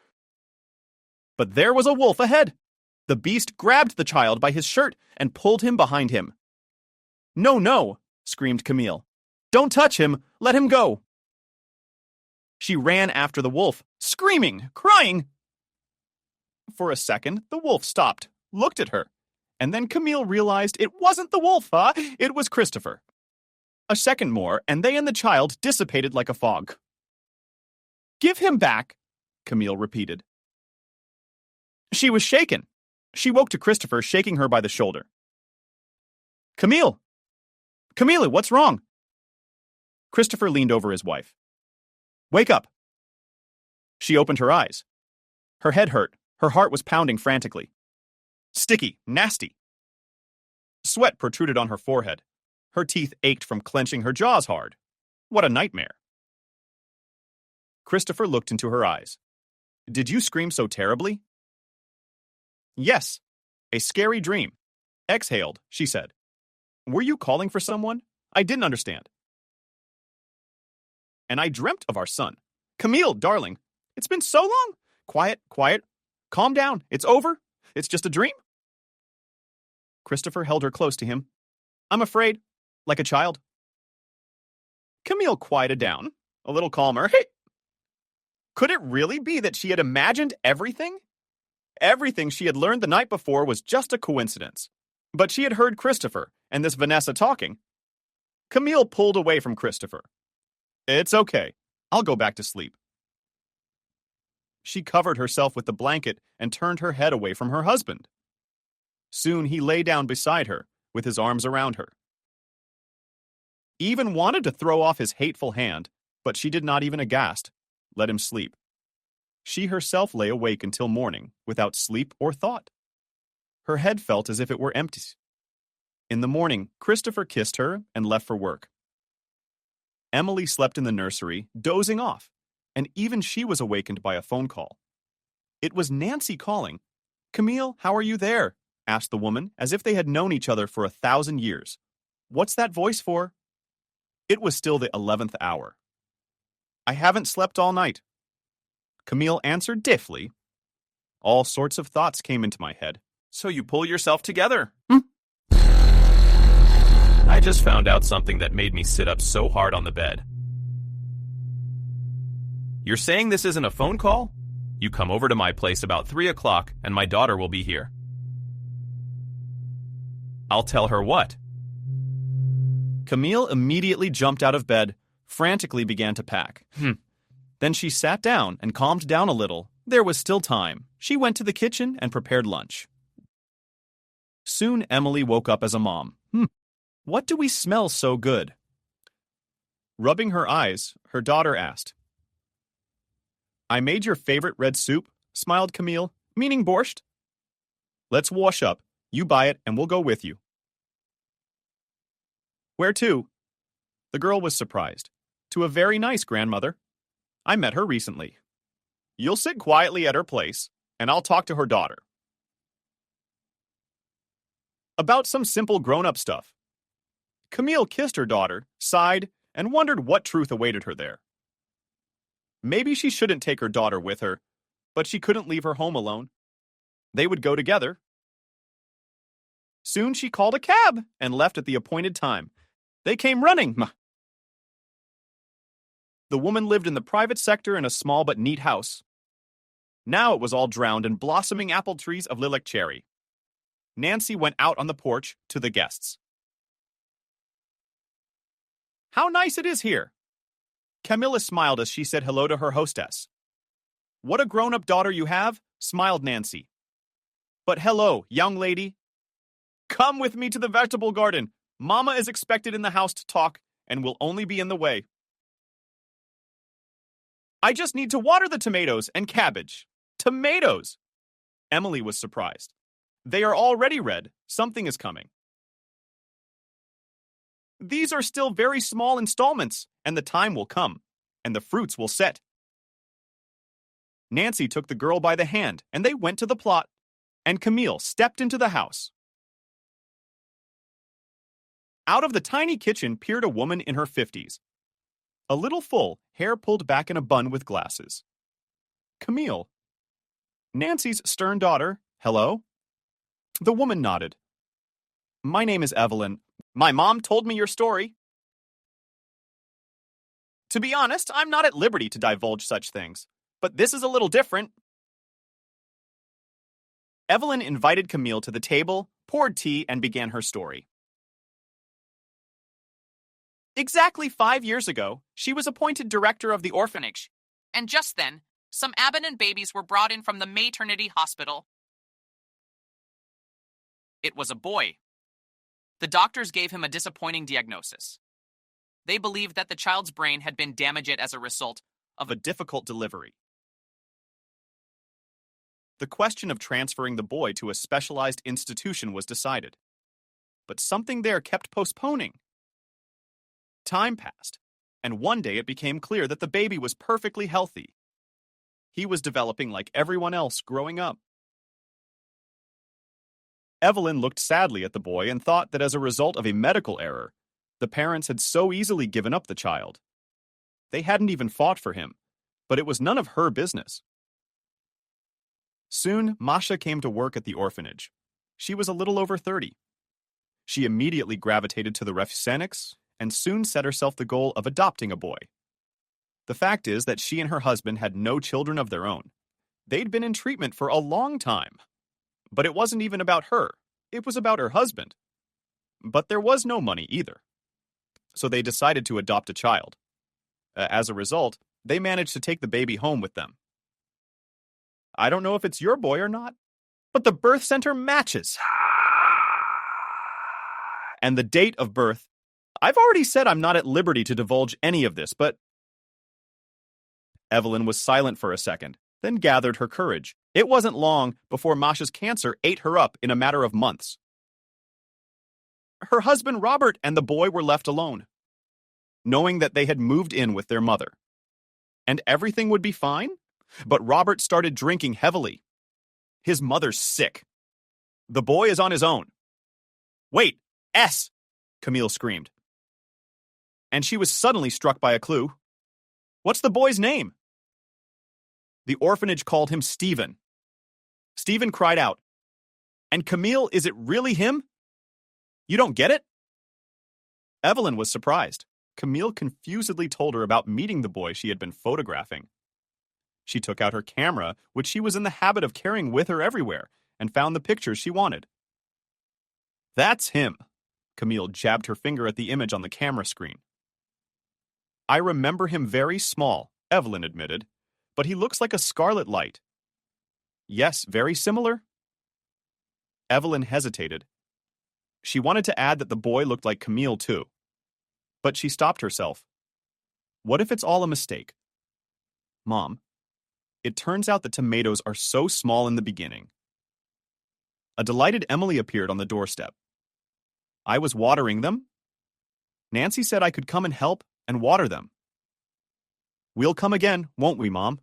But there was a wolf ahead. The beast grabbed the child by his shirt and pulled him behind him. No, no, screamed Camille. Don't touch him. Let him go. She ran after the wolf, screaming, crying. For a second, the wolf stopped, looked at her, and then Camille realized it wasn't the wolf, it was Christopher. A second more, and they and the child dissipated like a fog. Give him back, Camille repeated. She was shaken. She woke to Christopher, shaking her by the shoulder. Camille! Camille, what's wrong? Christopher leaned over his wife. Wake up. She opened her eyes. Her head hurt. Her heart was pounding frantically. Sticky, nasty. Sweat protruded on her forehead. Her teeth ached from clenching her jaws hard. What a nightmare. Christopher looked into her eyes. Did you scream so terribly? Yes. A scary dream. Exhaled, she said. Were you calling for someone? I didn't understand. And I dreamt of our son. Camille, darling, it's been so long. Quiet, quiet. Calm down. It's over. It's just a dream. Christopher held her close to him. I'm afraid, like a child. Camille quieted down, a little calmer. Hey! Could it really be that she had imagined everything? Everything she had learned the night before was just a coincidence. But she had heard Christopher and this Vanessa talking. Camille pulled away from Christopher. It's okay. I'll go back to sleep. She covered herself with the blanket and turned her head away from her husband. Soon he lay down beside her, with his arms around her. Even wanted to throw off his hateful hand, but she did not even aghast. Let him sleep. She herself lay awake until morning, without sleep or thought. Her head felt as if it were empty. In the morning, Christopher kissed her and left for work. Emily slept in the nursery, dozing off, and even she was awakened by a phone call. It was Nancy calling, Camille, how are you there? Asked the woman, as if they had known each other for 1,000 years. What's that voice for? It was still the 11th hour. I haven't slept all night. Camille answered stiffly. All sorts of thoughts came into my head. So you pull yourself together. I just found out something that made me sit up so hard on the bed. You're saying this isn't a phone call? You come over to my place about 3 o'clock and my daughter will be here. I'll tell her what? Camille immediately jumped out of bed, frantically began to pack. Then she sat down and calmed down a little. There was still time. She went to the kitchen and prepared lunch. Soon Emily woke up as a mom. What do we smell so good? Rubbing her eyes, her daughter asked. I made your favorite red soup, smiled Camille, meaning borscht. Let's wash up. You buy it and we'll go with you. Where to? The girl was surprised. To a very nice grandmother. I met her recently. You'll sit quietly at her place, and I'll talk to her daughter. About some simple grown-up stuff. Camille kissed her daughter, sighed, and wondered what truth awaited her there. Maybe she shouldn't take her daughter with her, but she couldn't leave her home alone. They would go together. Soon she called a cab and left at the appointed time. They came running. The woman lived in the private sector in a small but neat house. Now it was all drowned in blossoming apple trees of lilac cherry. Nancy went out on the porch to the guests. How nice it is here! Camilla smiled as she said hello to her hostess. What a grown-up daughter you have, smiled Nancy. But hello, young lady. Come with me to the vegetable garden. Mama is expected in the house to talk and will only be in the way. I just need to water the tomatoes and cabbage. Tomatoes! Emily was surprised. They are already red. Something is coming. These are still very small installments, and the time will come, and the fruits will set. Nancy took the girl by the hand, and they went to the plot, and Camille stepped into the house. Out of the tiny kitchen peered a woman in her 50s. A little full, hair pulled back in a bun with glasses. Camille. Nancy's stern daughter, hello? The woman nodded. My name is Evelyn. My mom told me your story. To be honest, I'm not at liberty to divulge such things, but this is a little different. Evelyn invited Camille to the table, poured tea, and began her story. Exactly 5 years ago, she was appointed director of the orphanage. And just then, some abandoned babies were brought in from the maternity hospital. It was a boy. The doctors gave him a disappointing diagnosis. They believed that the child's brain had been damaged as a result of a difficult delivery. The question of transferring the boy to a specialized institution was decided. But something there kept postponing. Time passed, and one day it became clear that the baby was perfectly healthy. He was developing like everyone else growing up. Evelyn looked sadly at the boy and thought that as a result of a medical error, the parents had so easily given up the child. They hadn't even fought for him, but it was none of her business. Soon, Masha came to work at the orphanage. She was a little over 30. She immediately gravitated to the Refseniks and soon set herself the goal of adopting a boy. The fact is that she and her husband had no children of their own. They'd been in treatment for a long time. But it wasn't even about her. It was about her husband. But there was no money either. So they decided to adopt a child. As a result, they managed to take the baby home with them. I don't know if it's your boy or not, but the birth center matches. And the date of birth. I've already said I'm not at liberty to divulge any of this, but... Evelyn was silent for a second, then gathered her courage. It wasn't long before Masha's cancer ate her up in a matter of months. Her husband Robert and the boy were left alone, knowing that they had moved in with their mother. And everything would be fine? But Robert started drinking heavily. His mother's sick. The boy is on his own. Wait, S! Camille screamed. And she was suddenly struck by a clue. What's the boy's name? The orphanage called him Stephen. Stephen cried out. And Camille, is it really him? You don't get it? Evelyn was surprised. Camille confusedly told her about meeting the boy she had been photographing. She took out her camera, which she was in the habit of carrying with her everywhere, and found the pictures she wanted. That's him. Camille jabbed her finger at the image on the camera screen. I remember him very small, Evelyn admitted, but he looks like a scarlet light. Yes, very similar. Evelyn hesitated. She wanted to add that the boy looked like Camille too. But she stopped herself. What if it's all a mistake? Mom, it turns out the tomatoes are so small in the beginning. A delighted Emily appeared on the doorstep. I was watering them. Nancy said I could come and help and water them. We'll come again, won't we, Mom?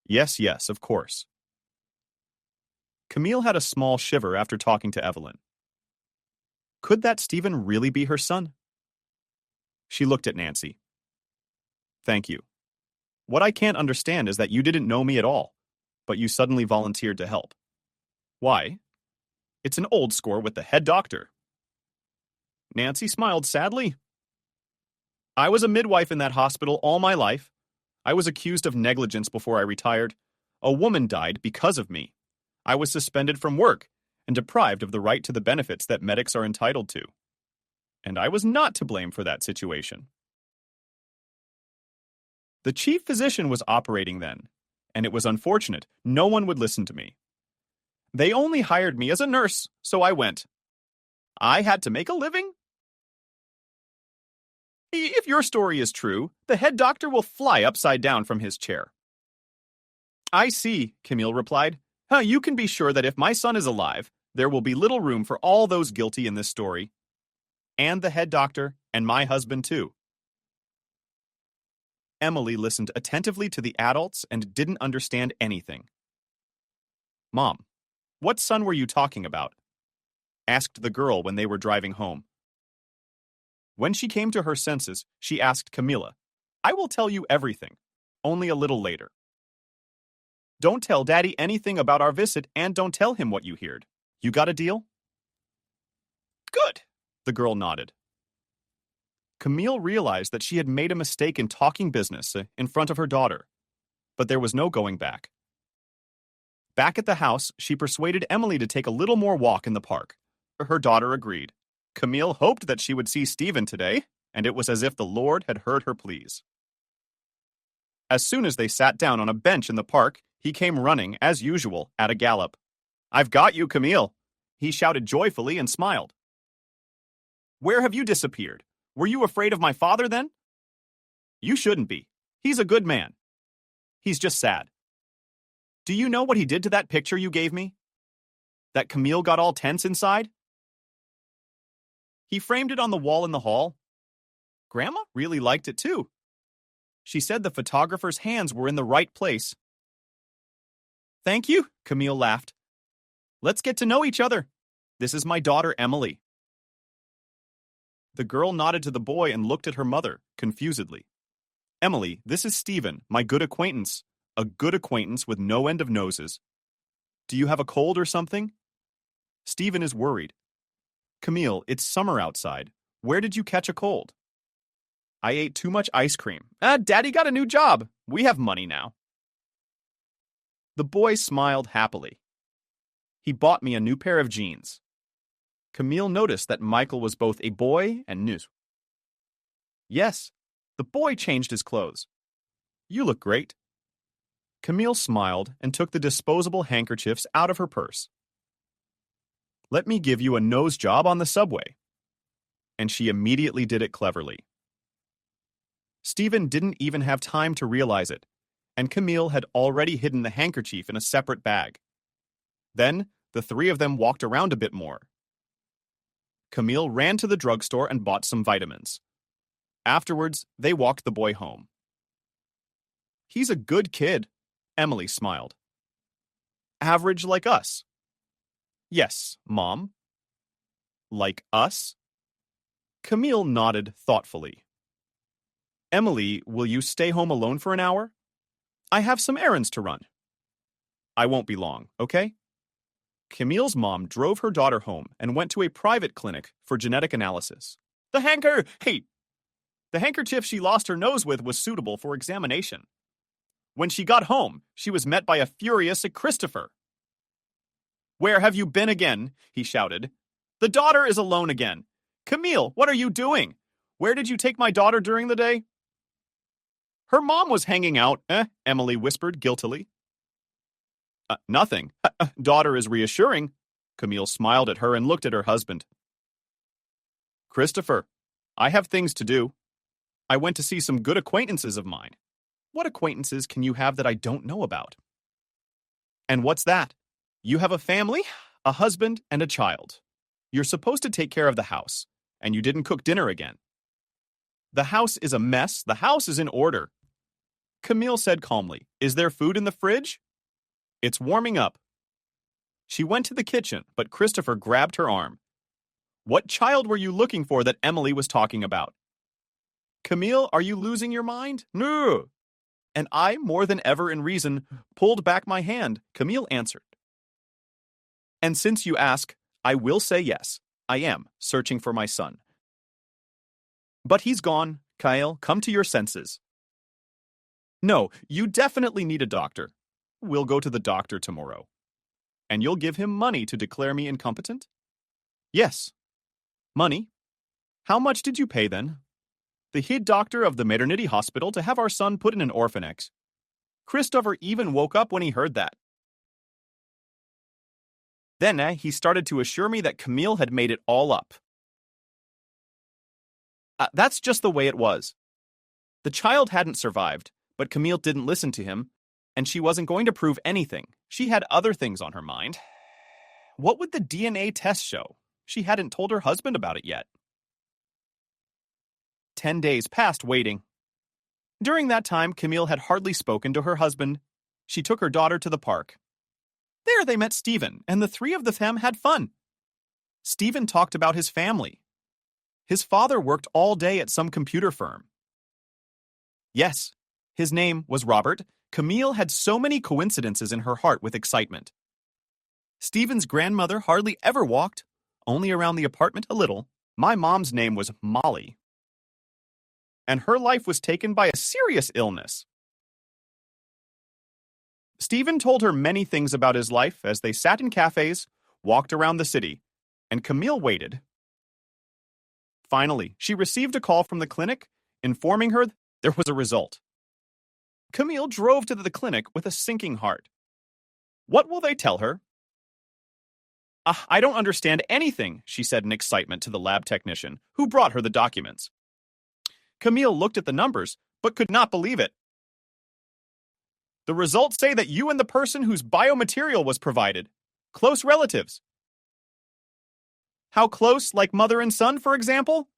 Yes, yes, of course. Camille had a small shiver after talking to Evelyn. Could that Stephen really be her son? She looked at Nancy. Thank you. What I can't understand is that you didn't know me at all, but you suddenly volunteered to help. Why? It's an old score with the head doctor. Nancy smiled sadly. I was a midwife in that hospital all my life. I was accused of negligence before I retired. A woman died because of me. I was suspended from work and deprived of the right to the benefits that medics are entitled to. And I was not to blame for that situation. The chief physician was operating then, and it was unfortunate no one would listen to me. They only hired me as a nurse, so I went. I had to make a living. If your story is true, the head doctor will fly upside down from his chair. I see, Camille replied. You can be sure that if my son is alive, there will be little room for all those guilty in this story. And the head doctor, and my husband too. Emily listened attentively to the adults and didn't understand anything. Mom, what son were you talking about? Asked the girl when they were driving home. When she came to her senses, she asked Camilla, I will tell you everything, only a little later. Don't tell Daddy anything about our visit and don't tell him what you heard. You got a deal? Good, the girl nodded. Camille realized that she had made a mistake in talking business in front of her daughter, but there was no going back. Back at the house, she persuaded Emily to take a little more walk in the park. Her daughter agreed. Camille hoped that she would see Stephen today, and it was as if the Lord had heard her pleas. As soon as they sat down on a bench in the park, he came running, as usual, at a gallop. I've got you, Camille, he shouted joyfully and smiled. Where have you disappeared? Were you afraid of my father then? You shouldn't be. He's a good man. He's just sad. Do you know what he did to that picture you gave me? That Camille got all tense inside? He framed it on the wall in the hall. Grandma really liked it too. She said the photographer's hands were in the right place. Thank you, Camille laughed. Let's get to know each other. This is my daughter, Emily. The girl nodded to the boy and looked at her mother, confusedly. Emily, this is Stephen, my good acquaintance. A good acquaintance with no end of noses. Do you have a cold or something? Stephen is worried. Camille, it's summer outside. Where did you catch a cold? I ate too much ice cream. Daddy got a new job. We have money now. The boy smiled happily. He bought me a new pair of jeans. Camille noticed that Michael was both a boy and new. Yes, the boy changed his clothes. You look great. Camille smiled and took the disposable handkerchiefs out of her purse. Let me give you a nose job on the subway. And she immediately did it cleverly. Stephen didn't even have time to realize it, and Camille had already hidden the handkerchief in a separate bag. Then, the three of them walked around a bit more. Camille ran to the drugstore and bought some vitamins. Afterwards, they walked the boy home. He's a good kid, Emily smiled. Average like us. Yes, Mom. Like us? Camille nodded thoughtfully. Emily, will you stay home alone for an hour? I have some errands to run. I won't be long, okay? Camille's mom drove her daughter home and went to a private clinic for genetic analysis. The handkerchief she lost her nose with was suitable for examination. When she got home, she was met by a furious Christopher. Where have you been again? He shouted. The daughter is alone again. Camille, what are you doing? Where did you take my daughter during the day? Her mom was hanging out, Emily whispered guiltily. Nothing. Daughter is reassuring. Camille smiled at her and looked at her husband. Christopher, I have things to do. I went to see some good acquaintances of mine. What acquaintances can you have that I don't know about? And what's that? You have a family, a husband, and a child. You're supposed to take care of the house, and you didn't cook dinner again. The house is a mess. The house is in order. Camille said calmly, Is there food in the fridge? It's warming up. She went to the kitchen, but Christopher grabbed her arm. What child were you looking for that Emily was talking about? Camille, are you losing your mind? No. And I, more than ever in reason, pulled back my hand. Camille answered. And since you ask, I will say yes. I am searching for my son. But he's gone. Kyle, come to your senses. No, you definitely need a doctor. We'll go to the doctor tomorrow. And you'll give him money to declare me incompetent? Yes. Money? How much did you pay then? The head doctor of the maternity hospital to have our son put in an orphanex. Christopher even woke up when he heard that. Then he started to assure me that Camille had made it all up. That's just the way it was. The child hadn't survived, but Camille didn't listen to him, and she wasn't going to prove anything. She had other things on her mind. What would the DNA test show? She hadn't told her husband about it yet. 10 days passed waiting. During that time, Camille had hardly spoken to her husband. She took her daughter to the park. There they met Stephen, and the three of them had fun. Stephen talked about his family. His father worked all day at some computer firm. Yes, his name was Robert. Camille had so many coincidences in her heart with excitement. Stephen's grandmother hardly ever walked, only around the apartment a little. My mom's name was Molly. And her life was taken by a serious illness. Stephen told her many things about his life as they sat in cafes, walked around the city, and Camille waited. Finally, she received a call from the clinic informing her there was a result. Camille drove to the clinic with a sinking heart. What will they tell her? I don't understand anything, she said in excitement to the lab technician, who brought her the documents. Camille looked at the numbers, but could not believe it. The results say that you and the person whose biomaterial was provided. Close relatives. How close, like mother and son, for example?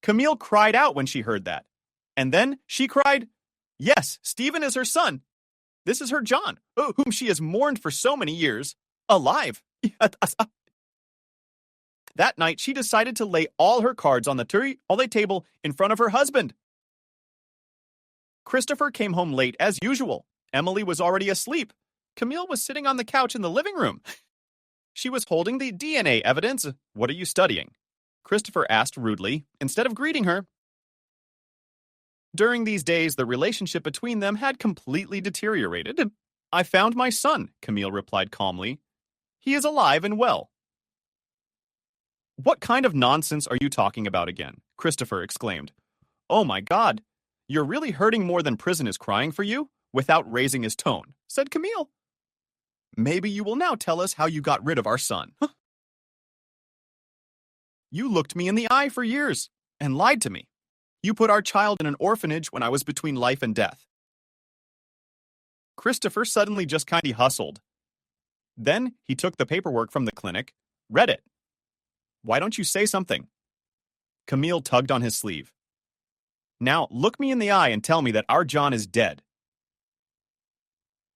Camille cried out when she heard that. And then she cried, Yes, Stephen is her son. This is her John, whom she has mourned for so many years, alive. That night, she decided to lay all her cards on the table in front of her husband. Christopher came home late as usual. Emily was already asleep. Camille was sitting on the couch in the living room. She was holding the DNA evidence. What are you studying? Christopher asked rudely, instead of greeting her. During these days, the relationship between them had completely deteriorated. I found my son, Camille replied calmly. He is alive and well. What kind of nonsense are you talking about again? Christopher exclaimed. Oh my God, you're really hurting more than prison is crying for you? Without raising his tone, said Camille. Maybe you will now tell us how you got rid of our son. You looked me in the eye for years and lied to me. You put our child in an orphanage when I was between life and death. Christopher suddenly just kinda hustled. Then he took the paperwork from the clinic, read it. Why don't you say something? Camille tugged on his sleeve. Now look me in the eye and tell me that our John is dead.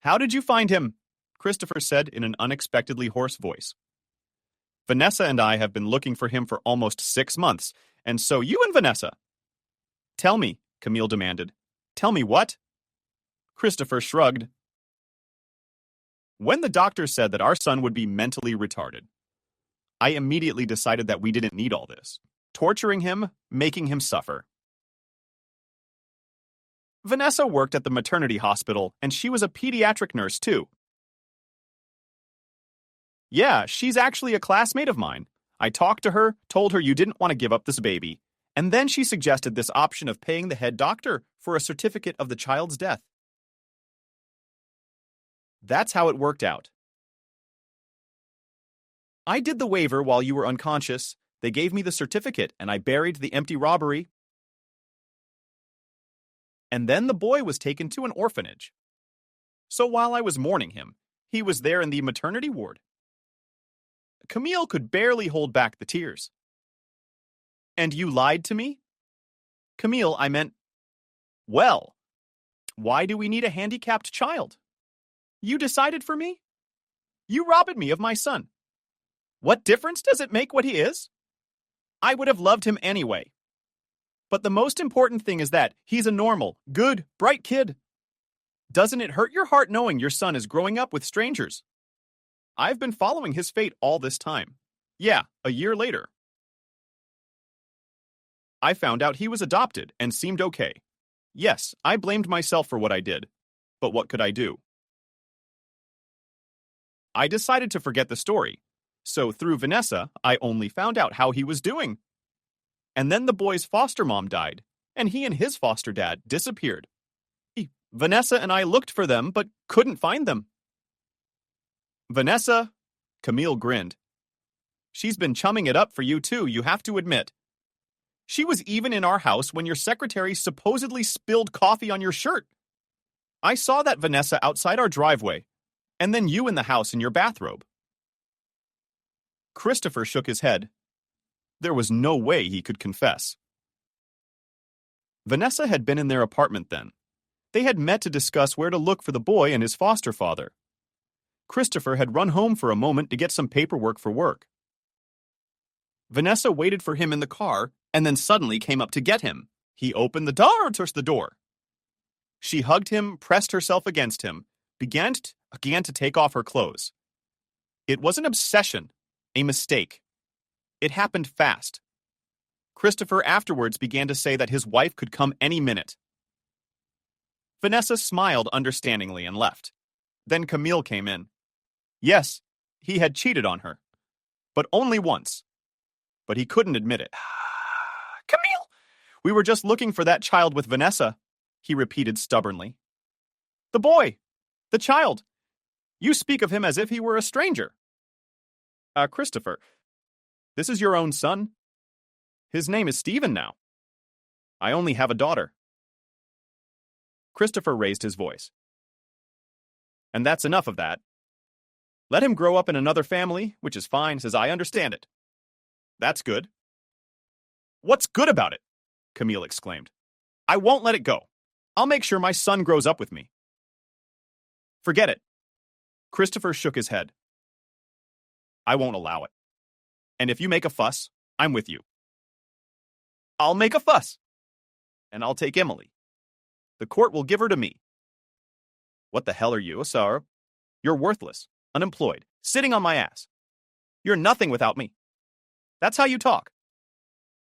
How did you find him? Christopher said in an unexpectedly hoarse voice. Vanessa and I have been looking for him for almost 6 months, and so you and Vanessa. Tell me, Camille demanded. Tell me what? Christopher shrugged. When the doctor said that our son would be mentally retarded, I immediately decided that we didn't need all this. Torturing him, making him suffer. Vanessa worked at the maternity hospital, and she was a pediatric nurse too. Yeah, she's actually a classmate of mine. I talked to her, told her you didn't want to give up this baby, and then she suggested this option of paying the head doctor for a certificate of the child's death. That's how it worked out. I did the waiver while you were unconscious. They gave me the certificate, and I buried the empty robbery. And then the boy was taken to an orphanage. So while I was mourning him, he was there in the maternity ward. Camille could barely hold back the tears. And you lied to me? Camille, I meant, well, why do we need a handicapped child? You decided for me? You robbed me of my son. What difference does it make what he is? I would have loved him anyway. But the most important thing is that he's a normal, good, bright kid. Doesn't it hurt your heart knowing your son is growing up with strangers? I've been following his fate all this time. Yeah, a year later. I found out he was adopted and seemed okay. Yes, I blamed myself for what I did. But what could I do? I decided to forget the story. So through Vanessa, I only found out how he was doing. And then the boy's foster mom died, and he and his foster dad disappeared. Vanessa and I looked for them, but couldn't find them. Vanessa, Camille grinned. She's been chumming it up for you too, you have to admit. She was even in our house when your secretary supposedly spilled coffee on your shirt. I saw that Vanessa outside our driveway, and then you in the house in your bathrobe. Christopher shook his head. There was no way he could confess. Vanessa had been in their apartment then. They had met to discuss where to look for the boy and his foster father. Christopher had run home for a moment to get some paperwork for work. Vanessa waited for him in the car and then suddenly came up to get him. He opened the door. She hugged him, pressed herself against him, began to take off her clothes. It was an obsession, a mistake. It happened fast. Christopher afterwards began to say that his wife could come any minute. Vanessa smiled understandingly and left. Then Camille came in. Yes, he had cheated on her, but only once. But he couldn't admit it. Camille, we were just looking for that child with Vanessa, he repeated stubbornly. The boy, the child. You speak of him as if he were a stranger. Christopher, this is your own son? His name is Stephen now. I only have a daughter. Christopher raised his voice. And that's enough of that. Let him grow up in another family, which is fine, as I understand it. That's good. What's good about it? Camille exclaimed. I won't let it go. I'll make sure my son grows up with me. Forget it. Christopher shook his head. I won't allow it. And if you make a fuss, I'm with you. I'll make a fuss. And I'll take Emily. The court will give her to me. What the hell are you, Asara? You're worthless, unemployed, sitting on my ass. You're nothing without me. That's how you talk.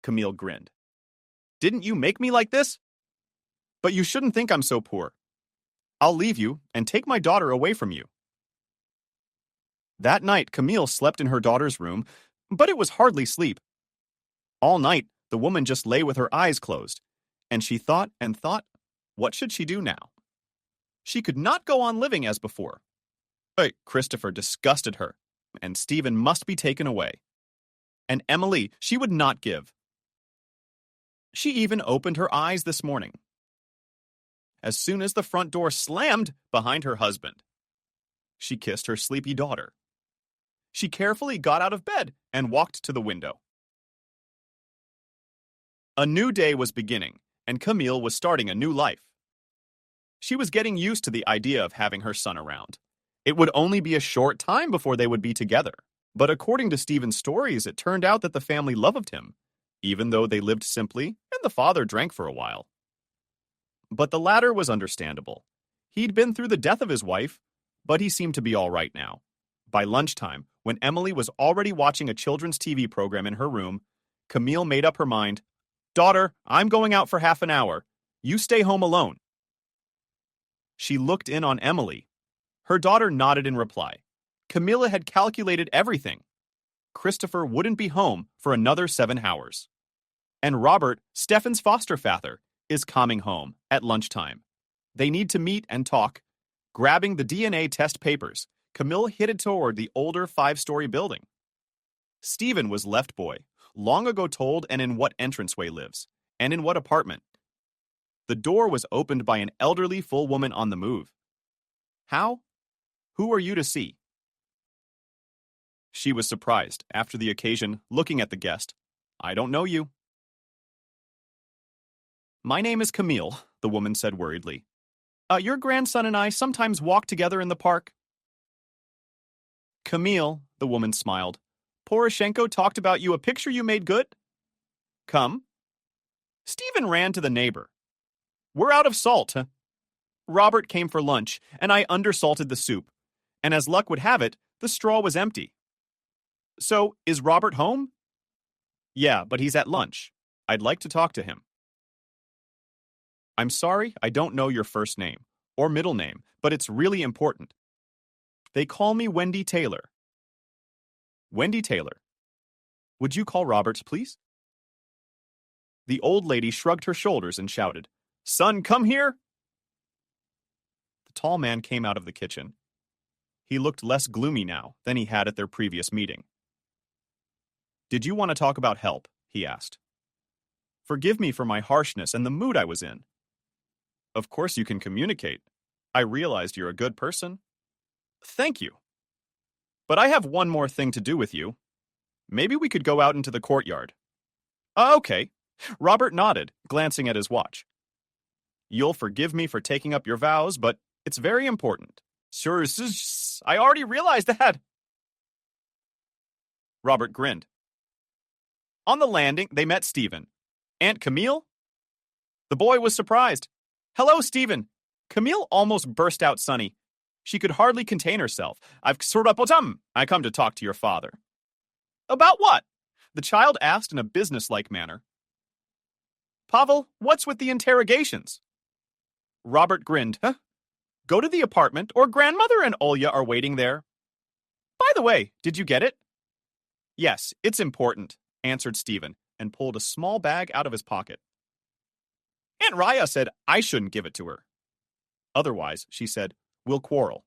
Camille grinned. Didn't you make me like this? But you shouldn't think I'm so poor. I'll leave you and take my daughter away from you. That night, Camille slept in her daughter's room, but it was hardly sleep. All night, the woman just lay with her eyes closed, and she thought and thought, what should she do now? She could not go on living as before. Christopher disgusted her, and Stephen must be taken away. And Emily, she would not give. She even opened her eyes this morning. As soon as the front door slammed behind her husband, she kissed her sleepy daughter. She carefully got out of bed and walked to the window. A new day was beginning, and Camille was starting a new life. She was getting used to the idea of having her son around. It would only be a short time before they would be together. But according to Stephen's stories, it turned out that the family loved him, even though they lived simply and the father drank for a while. But the latter was understandable. He'd been through the death of his wife, but he seemed to be all right now. By lunchtime, when Emily was already watching a children's TV program in her room, Camille made up her mind. "Daughter, I'm going out for half an hour. You stay home alone." She looked in on Emily. Her daughter nodded in reply. Camilla had calculated everything. Christopher wouldn't be home for another 7 hours. And Robert, Stefan's foster father, is coming home at lunchtime. They need to meet and talk. Grabbing the DNA test papers, Camille headed toward the older 5-story building. Stephen was left boy, long ago told and in what entranceway lives, and in what apartment. The door was opened by an elderly full woman on the move. "How? Who are you to see?" She was surprised, after the occasion, looking at the guest. "I don't know you." "My name is Camille," the woman said worriedly. Your grandson and I sometimes walk together in the park." "Camille," the woman smiled, "Poroshenko talked about you, a picture you made good? Come." Stephen ran to the neighbor. "We're out of salt." Robert came for lunch, and I undersalted the soup. And as luck would have it, the straw was empty. "So, is Robert home?" "Yeah, but he's at lunch. I'd like to talk to him." "I'm sorry, I don't know your first name, or middle name, but it's really important. They call me Wendy Taylor." "Wendy Taylor. Would you call Robert, please?" The old lady shrugged her shoulders and shouted, "Son, come here!" The tall man came out of the kitchen. He looked less gloomy now than he had at their previous meeting. "Did you want to talk about help?" he asked. "Forgive me for my harshness and the mood I was in." "Of course you can communicate. I realized you're a good person." "Thank you. But I have one more thing to do with you. Maybe we could go out into the courtyard." Okay." Robert nodded, glancing at his watch. "You'll forgive me for taking up your vows, but it's very important." "Sure, I already realized that." Robert grinned. On the landing, they met Stephen. "Aunt Camille?" The boy was surprised. "Hello, Stephen." Camille almost burst out sunny. She could hardly contain herself. I come to talk to your father." "About what?" the child asked in a businesslike manner. "Pavel, what's with the interrogations?" Robert grinned. Go to the apartment, or grandmother and Olya are waiting there. By the way, did you get it?" "Yes, it's important," answered Stephen, and pulled a small bag out of his pocket. "Aunt Raya said I shouldn't give it to her. Otherwise," she said, "we'll quarrel.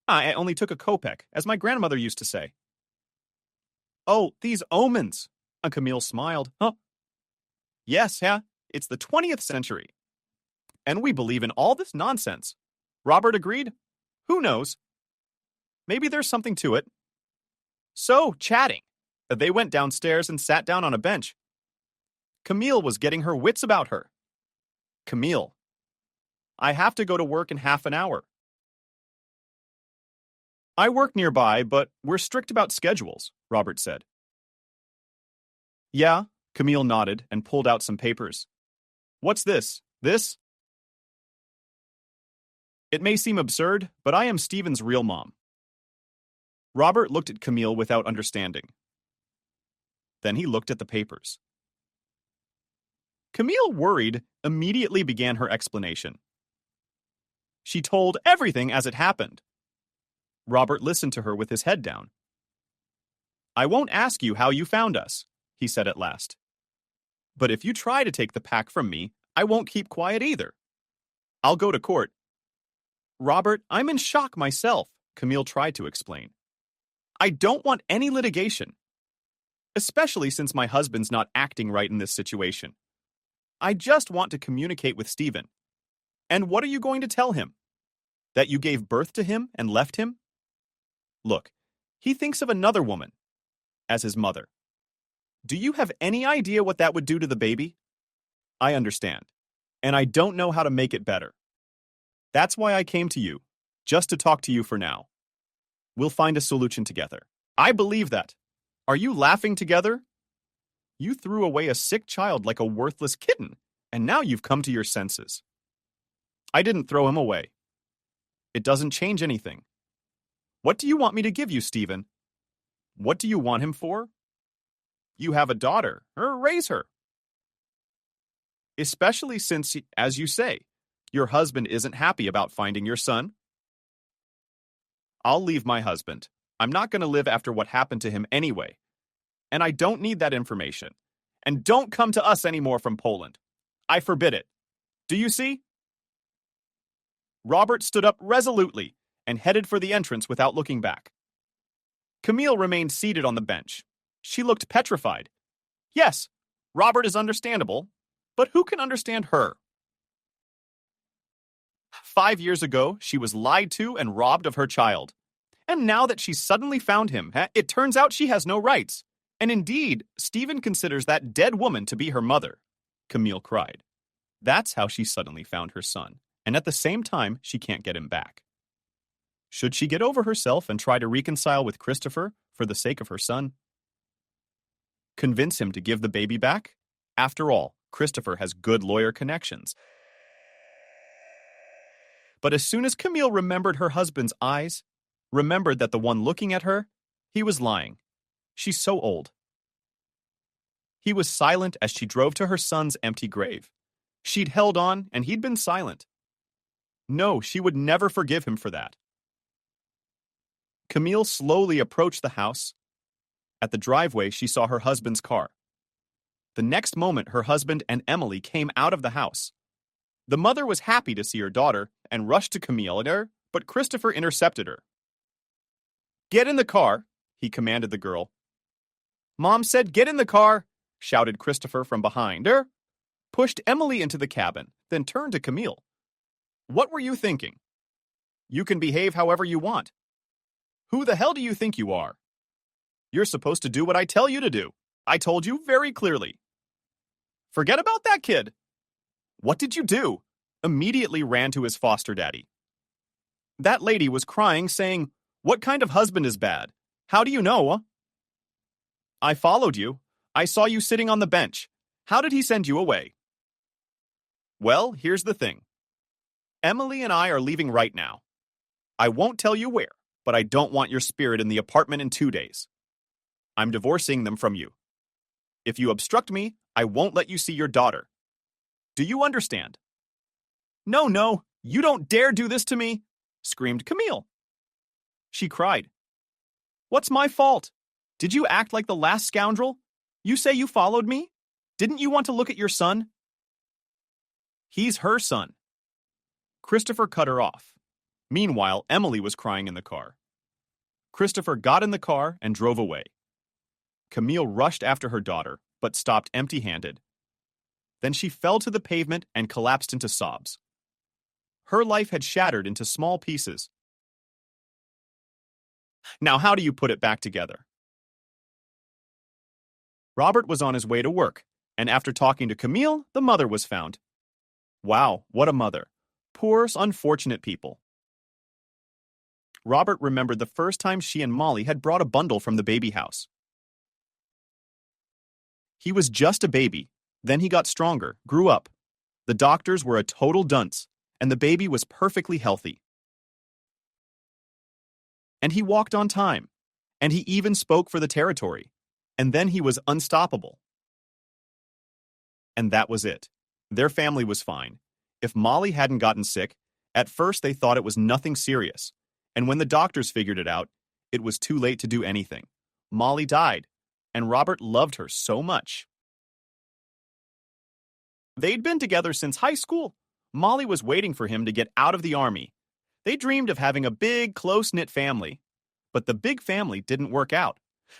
I only took a kopeck, as my grandmother used to say." "Oh, these omens!" Camille smiled. "Yes, it's the 20th century. And we believe in all this nonsense." Robert agreed. "Who knows? Maybe there's something to it." So, chatting, they went downstairs and sat down on a bench. Camille was getting her wits about her. "Camille, I have to go to work in half an hour." "I work nearby, but we're strict about schedules," Robert said. "Yeah," Camille nodded and pulled out some papers. "What's this? This?" "It may seem absurd, but I am Stephen's real mom." Robert looked at Camille without understanding. Then he looked at the papers. Camille, worried, immediately began her explanation. She told everything as it happened. Robert listened to her with his head down. "I won't ask you how you found us," he said at last. "But if you try to take the pack from me, I won't keep quiet either. I'll go to court." "Robert, I'm in shock myself," Camille tried to explain. "I don't want any litigation, especially since my husband's not acting right in this situation. I just want to communicate with Stephen. And what are you going to tell him? That you gave birth to him and left him? Look, he thinks of another woman as his mother. Do you have any idea what that would do to the baby? I understand, and I don't know how to make it better. That's why I came to you, just to talk to you for now. We'll find a solution together. I believe that. Are you laughing together? You threw away a sick child like a worthless kitten, and now you've come to your senses. I didn't throw him away. It doesn't change anything. What do you want me to give you, Stephen? What do you want him for? You have a daughter, or raise her. Especially since, as you say, your husband isn't happy about finding your son. I'll leave my husband. I'm not going to live after what happened to him anyway. And I don't need that information. And don't come to us anymore from Poland. I forbid it. Do you see? Robert stood up resolutely and headed for the entrance without looking back. Camille remained seated on the bench. She looked petrified. Yes, Robert is understandable, but who can understand her? 5 years ago, she was lied to and robbed of her child. And now that she's suddenly found him, it turns out she has no rights. And indeed, Stephen considers that dead woman to be her mother, Camille cried. That's how she suddenly found her son, and at the same time, she can't get him back. Should she get over herself and try to reconcile with Christopher for the sake of her son? Convince him to give the baby back? After all, Christopher has good lawyer connections. But as soon as Camille remembered her husband's eyes, remembered that the one looking at her, he was lying. She's so old. He was silent as she drove to her son's empty grave. She'd held on, and he'd been silent. No, she would never forgive him for that. Camille slowly approached the house. At the driveway, she saw her husband's car. The next moment, her husband and Emily came out of the house. The mother was happy to see her daughter and rushed to Camille and her, but Christopher intercepted her. Get in the car, he commanded the girl. Mom said, get in the car, shouted Christopher from behind her, pushed Emily into the cabin, then turned to Camille. What were you thinking? You can behave however you want. Who the hell do you think you are? You're supposed to do what I tell you to do. I told you very clearly. Forget about that kid. What did you do? Immediately ran to his foster daddy. That lady was crying, saying, what kind of husband is bad? How do you know? I followed you. I saw you sitting on the bench. How did he send you away? Well, here's the thing. Emily and I are leaving right now. I won't tell you where, but I don't want your spirit in the apartment in 2 days. I'm divorcing them from you. If you obstruct me, I won't let you see your daughter. Do you understand? No, you don't dare do this to me, screamed Camille. She cried. What's my fault? Did you act like the last scoundrel? You say you followed me? Didn't you want to look at your son? He's her son. Christopher cut her off. Meanwhile, Emily was crying in the car. Christopher got in the car and drove away. Camille rushed after her daughter, but stopped empty-handed. Then she fell to the pavement and collapsed into sobs. Her life had shattered into small pieces. Now, how do you put it back together? Robert was on his way to work, and after talking to Camille, the mother was found. Wow, what a mother. Poor, unfortunate people. Robert remembered the first time she and Molly had brought a bundle from the baby house. He was just a baby. Then he got stronger, grew up. The doctors were a total dunce, and the baby was perfectly healthy. And he walked on time, and he even spoke for the territory, and then he was unstoppable. And that was it. Their family was fine. If Molly hadn't gotten sick, at first they thought it was nothing serious, and when the doctors figured it out, it was too late to do anything. Molly died, and Robert loved her so much. They'd been together since high school. Molly was waiting for him to get out of the army. They dreamed of having a big, close-knit family. But the big family didn't work out.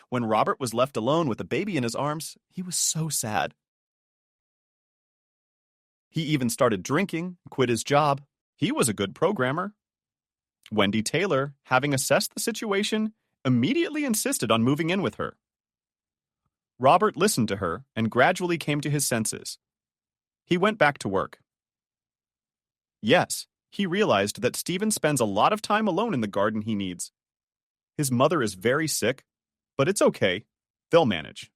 When Robert was left alone with a baby in his arms, he was so sad. He even started drinking, quit his job. He was a good programmer. Wendy Taylor, having assessed the situation, immediately insisted on moving in with her. Robert listened to her and gradually came to his senses. He went back to work. Yes, he realized that Stephen spends a lot of time alone in the garden he needs. His mother is very sick, but it's okay. They'll manage.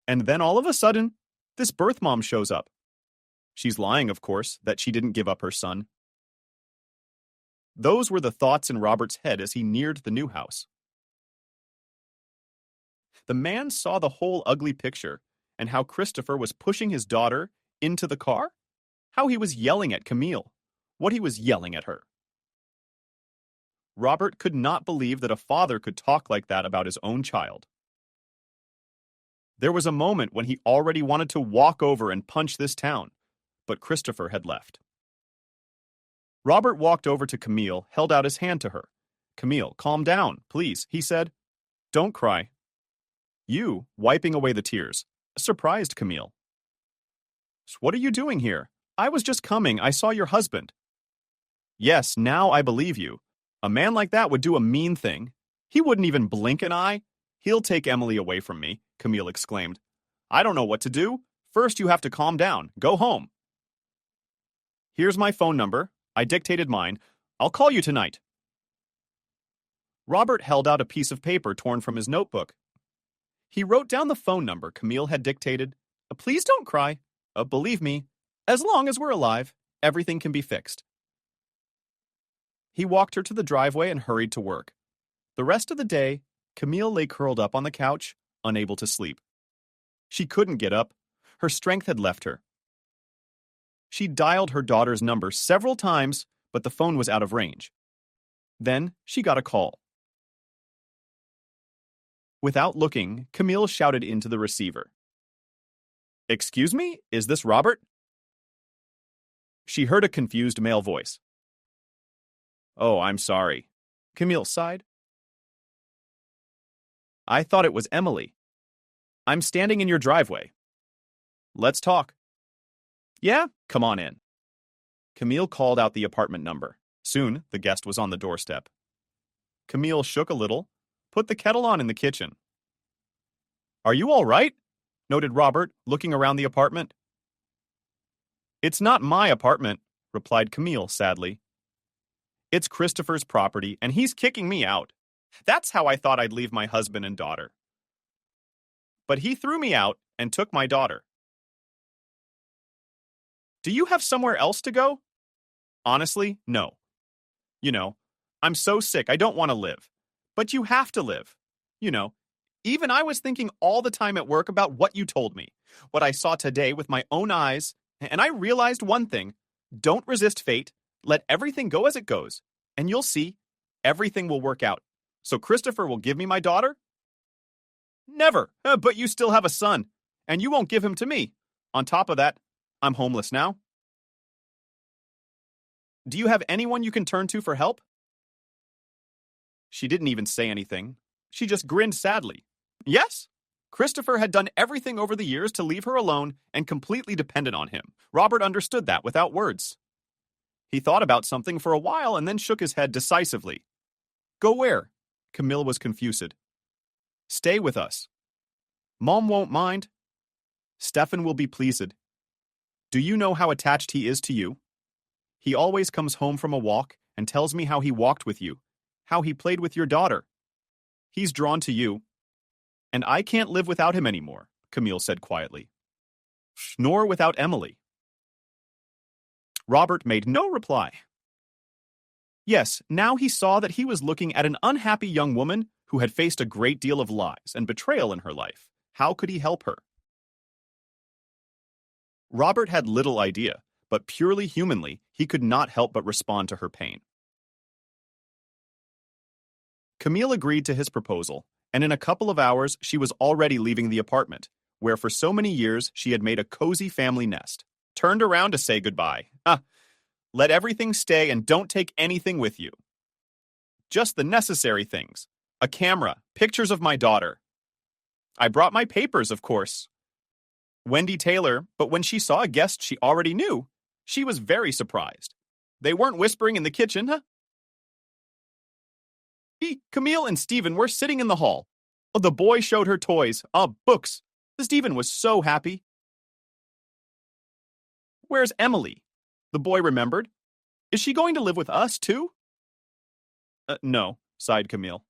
And then all of a sudden, this birth mom shows up. She's lying, of course, that she didn't give up her son. Those were the thoughts in Robert's head as he neared the new house. The man saw the whole ugly picture and how Christopher was pushing his daughter into the car, how he was yelling at Camille, what he was yelling at her. Robert could not believe that a father could talk like that about his own child. There was a moment when he already wanted to walk over and punch this town, but Christopher had left. Robert walked over to Camille, held out his hand to her. "Camille, calm down, please," he said. "Don't cry." You, wiping away the tears, surprised Camille. "What are you doing here? I was just coming. I saw your husband." "Yes, now I believe you. A man like that would do a mean thing. He wouldn't even blink an eye. He'll take Emily away from me," Camille exclaimed. "I don't know what to do. First, you have to calm down. Go home." "Here's my phone number. I dictated mine. I'll call you tonight." Robert held out a piece of paper torn from his notebook. He wrote down the phone number Camille had dictated. "Please don't cry. Believe me, as long as we're alive, everything can be fixed." He walked her to the driveway and hurried to work. The rest of the day, Camille lay curled up on the couch, unable to sleep. She couldn't get up. Her strength had left her. She dialed her daughter's number several times, but the phone was out of range. Then she got a call. Without looking, Camille shouted into the receiver. "Excuse me? Is this Robert?" She heard a confused male voice. "Oh, I'm sorry." Camille sighed. "I thought it was Emily. I'm standing in your driveway. Let's talk." "Yeah, come on in." Camille called out the apartment number. Soon, the guest was on the doorstep. Camille shook a little, put the kettle on in the kitchen. "Are you all right?" noted Robert, looking around the apartment. "It's not my apartment," replied Camille sadly. "It's Christopher's property, and he's kicking me out. That's how I thought I'd leave my husband and daughter. But he threw me out and took my daughter." "Do you have somewhere else to go?" "Honestly, no. You know, I'm so sick I don't want to live. But you have to live. You know, even I was thinking all the time at work about what you told me, what I saw today with my own eyes, and I realized one thing. Don't resist fate. Let everything go as it goes, and you'll see, everything will work out. So Christopher will give me my daughter?" "Never, but you still have a son, and you won't give him to me. On top of that, I'm homeless now." "Do you have anyone you can turn to for help?" She didn't even say anything. She just grinned sadly. Yes, Christopher had done everything over the years to leave her alone and completely dependent on him. Robert understood that without words. He thought about something for a while and then shook his head decisively. "Go where?" Camille was confused. "Stay with us. Mom won't mind. Stefan will be pleased. Do you know how attached he is to you? He always comes home from a walk and tells me how he walked with you, how he played with your daughter. He's drawn to you. And I can't live without him anymore," Camille said quietly. "Nor without Emily." Robert made no reply. Yes, now he saw that he was looking at an unhappy young woman who had faced a great deal of lies and betrayal in her life. How could he help her? Robert had little idea, but purely humanly, he could not help but respond to her pain. Camille agreed to his proposal, and in a couple of hours she was already leaving the apartment, where for so many years she had made a cozy family nest. Turned around to say goodbye. Let everything stay and don't take anything with you. Just the necessary things. A camera, pictures of my daughter. I brought my papers, of course. Wendy Taylor, but when she saw a guest she already knew, she was very surprised. They weren't whispering in the kitchen, huh? Camille and Stephen were sitting in the hall. The boy showed her toys, books. Stephen was so happy. "Where's Emily?" The boy remembered. "Is she going to live with us, too?" No. sighed Camille.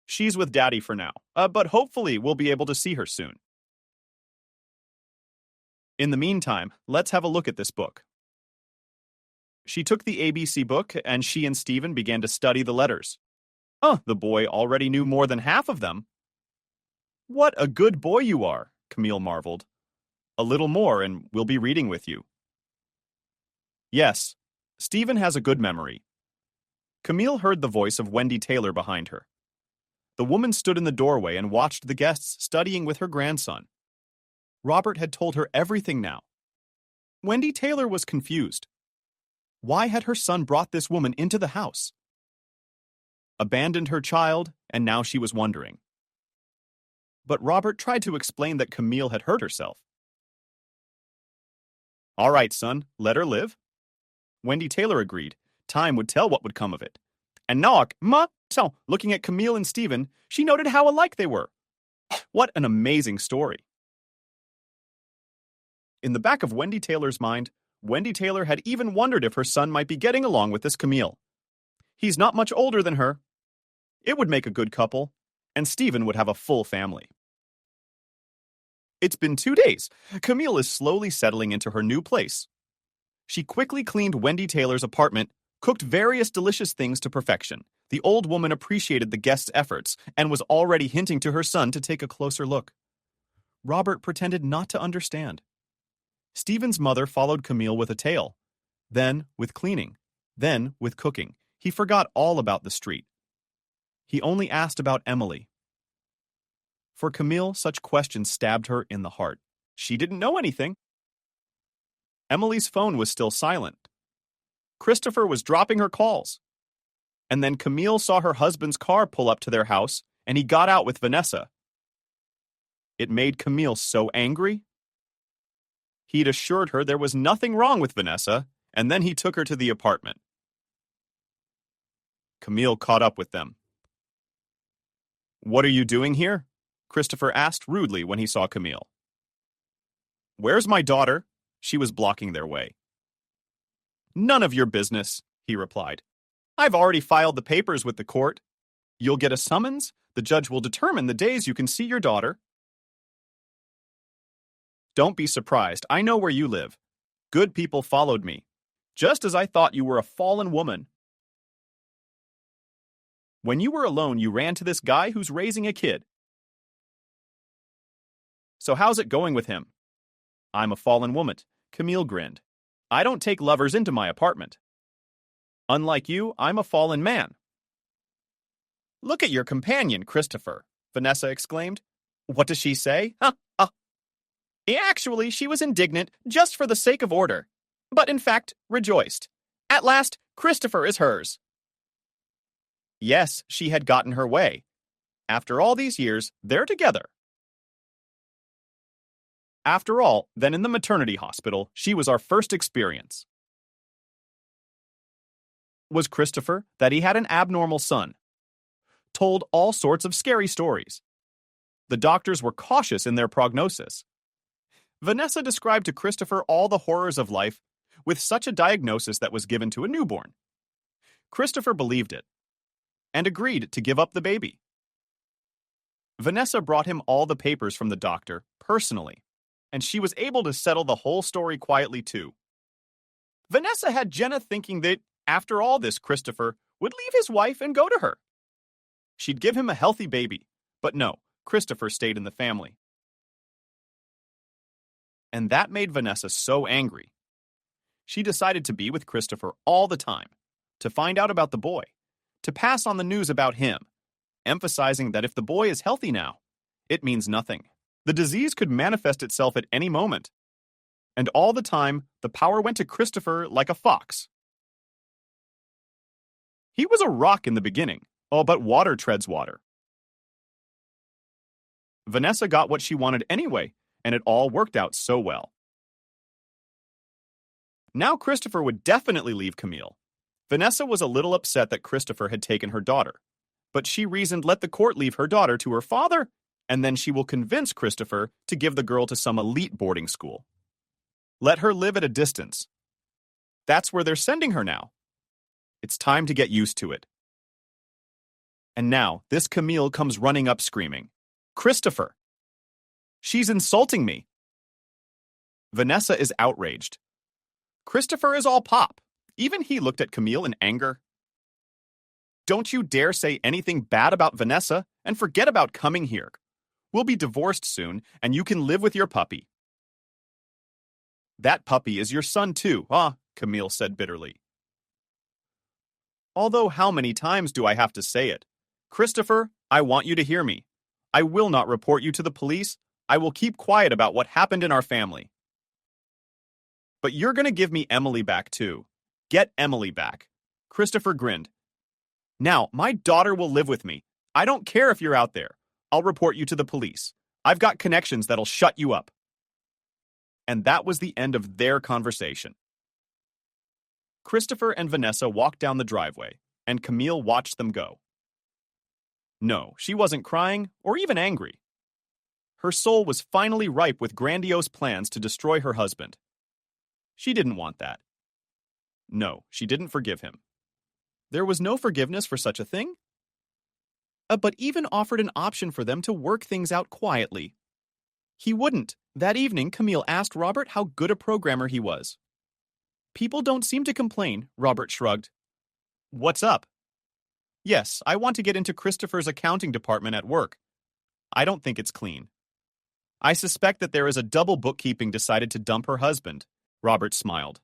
She's with Daddy for now, but hopefully we'll be able to see her soon. In the meantime, let's have a look at this book. She took the ABC book, and she and Stephen began to study the letters. The boy already knew more than half of them. What a good boy you are, Camille marveled. A little more, and we'll be reading with you. Yes, Stephen has a good memory. Camille heard the voice of Wendy Taylor behind her. The woman stood in the doorway and watched the guests studying with her grandson. Robert had told her everything now. Wendy Taylor was confused. Why had her son brought this woman into the house? Abandoned her child, and now she was wondering. But Robert tried to explain that Camille had hurt herself. All right, son, let her live. Wendy Taylor agreed. Time would tell what would come of it. And knock, so looking at Camille and Stephen, she noted how alike they were. What an amazing story. In the back of Wendy Taylor's mind, Wendy Taylor had even wondered if her son might be getting along with this Camille. He's not much older than her. It would make a good couple, and Stephen would have a full family. It's been 2 days. Camille is slowly settling into her new place. She quickly cleaned Wendy Taylor's apartment, cooked various delicious things to perfection. The old woman appreciated the guests' efforts and was already hinting to her son to take a closer look. Robert pretended not to understand. Stephen's mother followed Camille with a tale, then with cleaning, then with cooking. He forgot all about the street. He only asked about Emily. For Camille, such questions stabbed her in the heart. She didn't know anything. Emily's phone was still silent. Christopher was dropping her calls. And then Camille saw her husband's car pull up to their house, and he got out with Vanessa. It made Camille so angry. He'd assured her there was nothing wrong with Vanessa, and then he took her to the apartment. Camille caught up with them. "What are you doing here?" Christopher asked rudely when he saw Camille. "Where's my daughter?" She was blocking their way. "None of your business," he replied. "I've already filed the papers with the court. You'll get a summons. The judge will determine the days you can see your daughter." "Don't be surprised. I know where you live. Good people followed me, just as I thought you were a fallen woman. When you were alone, you ran to this guy who's raising a kid. So how's it going with him?" "I'm a fallen woman," Camille grinned. "I don't take lovers into my apartment. Unlike you, I'm a fallen man." "Look at your companion, Christopher," Vanessa exclaimed. "What does she say? Actually, she was indignant just for the sake of order, but in fact rejoiced. At last, Christopher is hers." Yes, she had gotten her way. After all these years, they're together. After all, then in the maternity hospital, she was our first experience. Was Christopher that he had an abnormal son. Told all sorts of scary stories. The doctors were cautious in their prognosis. Vanessa described to Christopher all the horrors of life with such a diagnosis that was given to a newborn. Christopher believed it and agreed to give up the baby. Vanessa brought him all the papers from the doctor personally, and she was able to settle the whole story quietly too. Vanessa had Jenna thinking that, after all this, Christopher would leave his wife and go to her. She'd give him a healthy baby, but no, Christopher stayed in the family. And that made Vanessa so angry. She decided to be with Christopher all the time, to find out about the boy, to pass on the news about him, emphasizing that if the boy is healthy now, it means nothing. The disease could manifest itself at any moment. And all the time, the power went to Christopher like a fox. He was a rock in the beginning. Oh, but water treads water. Vanessa got what she wanted anyway, and it all worked out so well. Now Christopher would definitely leave Camille. Vanessa was a little upset that Christopher had taken her daughter, but she reasoned let the court leave her daughter to her father, and then she will convince Christopher to give the girl to some elite boarding school. Let her live at a distance. That's where they're sending her now. It's time to get used to it. And now this Camille comes running up screaming, "Christopher! She's insulting me!" Vanessa is outraged. Christopher is all pop. Even he looked at Camille in anger. "Don't you dare say anything bad about Vanessa, and forget about coming here. We'll be divorced soon, and you can live with your puppy." "That puppy is your son too, huh?" Camille said bitterly. "Although how many times do I have to say it? Christopher, I want you to hear me. I will not report you to the police. I will keep quiet about what happened in our family. But you're going to give me Emily back too. Get Emily back." Christopher grinned. "Now, my daughter will live with me. I don't care if you're out there. I'll report you to the police. I've got connections that'll shut you up." And that was the end of their conversation. Christopher and Vanessa walked down the driveway, and Camille watched them go. No, she wasn't crying or even angry. Her soul was finally ripe with grandiose plans to destroy her husband. She didn't want that. No, she didn't forgive him. There was no forgiveness for such a thing. But even offered an option for them to work things out quietly. He wouldn't. That evening, Camille asked Robert how good a programmer he was. "People don't seem to complain," Robert shrugged. "What's up?" "Yes, I want to get into Christopher's accounting department at work. I don't think it's clean. I suspect that there is a double bookkeeping decided to dump her husband." Robert smiled.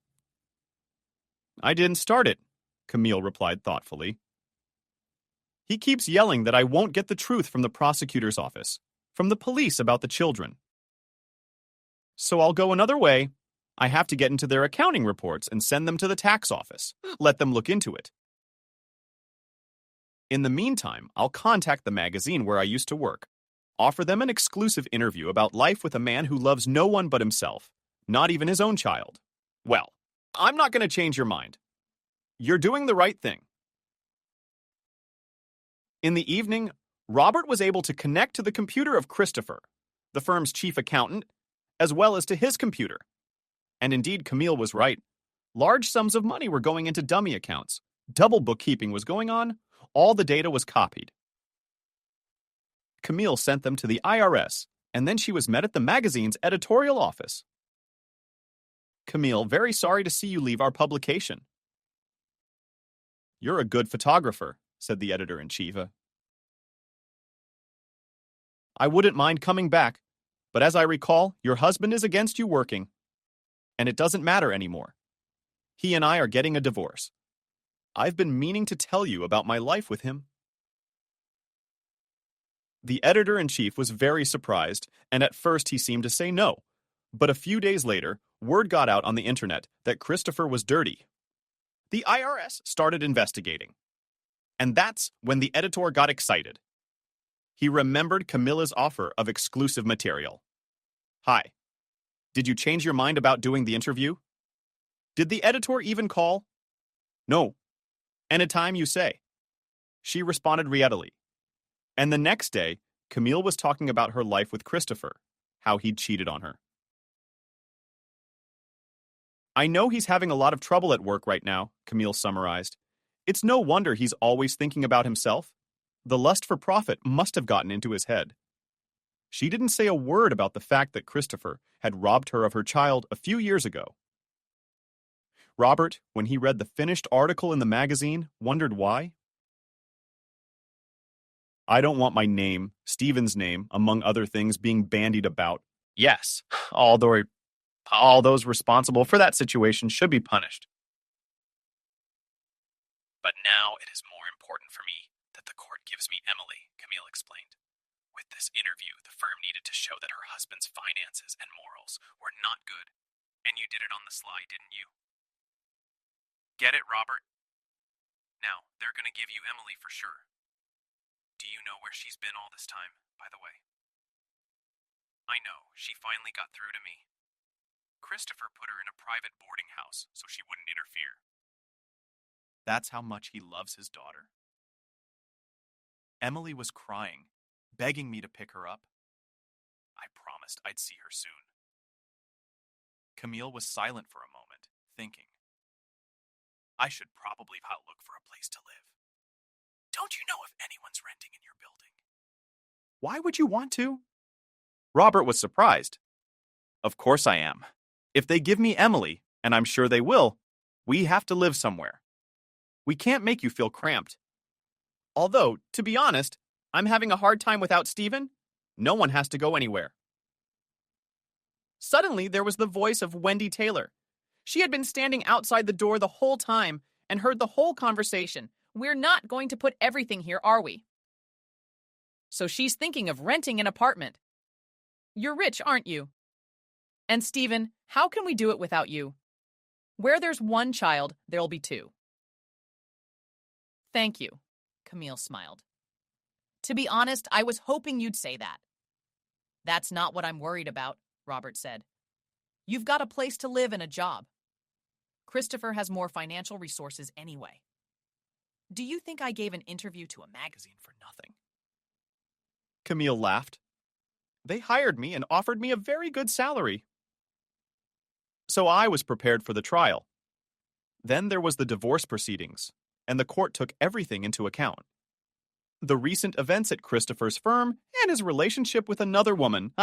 "I didn't start it," Camille replied thoughtfully. "He keeps yelling that I won't get the truth from the prosecutor's office, from the police about the children. So I'll go another way. I have to get into their accounting reports and send them to the tax office. Let them look into it. In the meantime, I'll contact the magazine where I used to work, offer them an exclusive interview about life with a man who loves no one but himself, not even his own child. Well, I'm not going to change your mind. You're doing the right thing." In the evening, Robert was able to connect to the computer of Christopher, the firm's chief accountant, as well as to his computer. And indeed, Camille was right. Large sums of money were going into dummy accounts. Double bookkeeping was going on. All the data was copied. Camille sent them to the IRS, and then she was met at the magazine's editorial office. "Camille, very sorry to see you leave our publication." "You're a good photographer," said the editor-in-chief. "I wouldn't mind coming back, but as I recall, your husband is against you working. And it doesn't matter anymore. He and I are getting a divorce. I've been meaning to tell you about my life with him." The editor-in-chief was very surprised, and at first he seemed to say no. But a few days later, word got out on the internet that Christopher was dirty. The IRS started investigating. And that's when the editor got excited. He remembered Camilla's offer of exclusive material. "Hi. Did you change your mind about doing the interview?" Did the editor even call? "No. Anytime you say." She responded readily. And the next day, Camille was talking about her life with Christopher, how he'd cheated on her. "I know he's having a lot of trouble at work right now," Camille summarized. "It's no wonder he's always thinking about himself. The lust for profit must have gotten into his head." She didn't say a word about the fact that Christopher had robbed her of her child a few years ago. Robert, when he read the finished article in the magazine, wondered why. "I don't want my name, Stephen's name, among other things, being bandied about. Yes, all those responsible for that situation should be punished. But now it is more important for me that the court gives me Emily," Camille explained. "With this interview, the firm needed to show that her husband's finances and morals were not good. And you did it on the sly, didn't you? Get it, Robert? Now, they're going to give you Emily for sure. Do you know where she's been all this time, by the way?" "I know, she finally got through to me. Christopher put her in a private boarding house so she wouldn't interfere." That's how much he loves his daughter. Emily was crying, begging me to pick her up. I promised I'd see her soon. Camille was silent for a moment, thinking. I should probably look for a place to live. Don't you know if anyone's renting in your building? Why would you want to? Robert was surprised. Of course I am. If they give me Emily, and I'm sure they will, we have to live somewhere. We can't make you feel cramped. Although, to be honest, I'm having a hard time without Stephen. No one has to go anywhere. Suddenly, there was the voice of Wendy Taylor. She had been standing outside the door the whole time and heard the whole conversation. We're not going to put everything here, are we? So she's thinking of renting an apartment. You're rich, aren't you? And Stephen, how can we do it without you? Where there's one child, there'll be two. Thank you, Camille smiled. To be honest, I was hoping you'd say that. That's not what I'm worried about, Robert said. You've got a place to live and a job. Christopher has more financial resources anyway. Do you think I gave an interview to a magazine for nothing? Camille laughed. They hired me and offered me a very good salary. So I was prepared for the trial. Then there was the divorce proceedings, and the court took everything into account. The recent events at Christopher's firm and his relationship with another woman.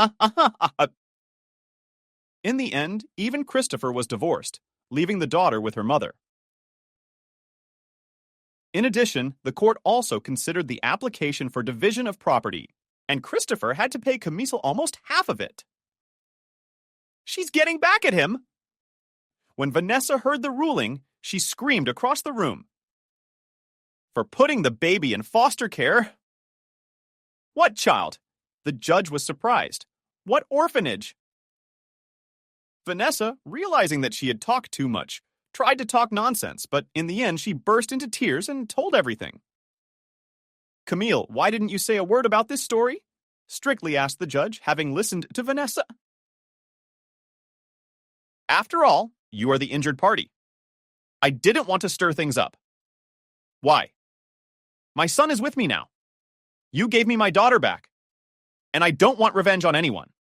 In the end, even Christopher was divorced, leaving the daughter with her mother. In addition, the court also considered the application for division of property, and Christopher had to pay Camille almost half of it. She's getting back at him! When Vanessa heard the ruling, she screamed across the room. For putting the baby in foster care? What child? The judge was surprised. What orphanage? Vanessa, realizing that she had talked too much, tried to talk nonsense, but in the end she burst into tears and told everything. Camille, why didn't you say a word about this story? Strictly asked the judge, having listened to Vanessa. After all, you are the injured party. I didn't want to stir things up. Why? My son is with me now. You gave me my daughter back. And I don't want revenge on anyone.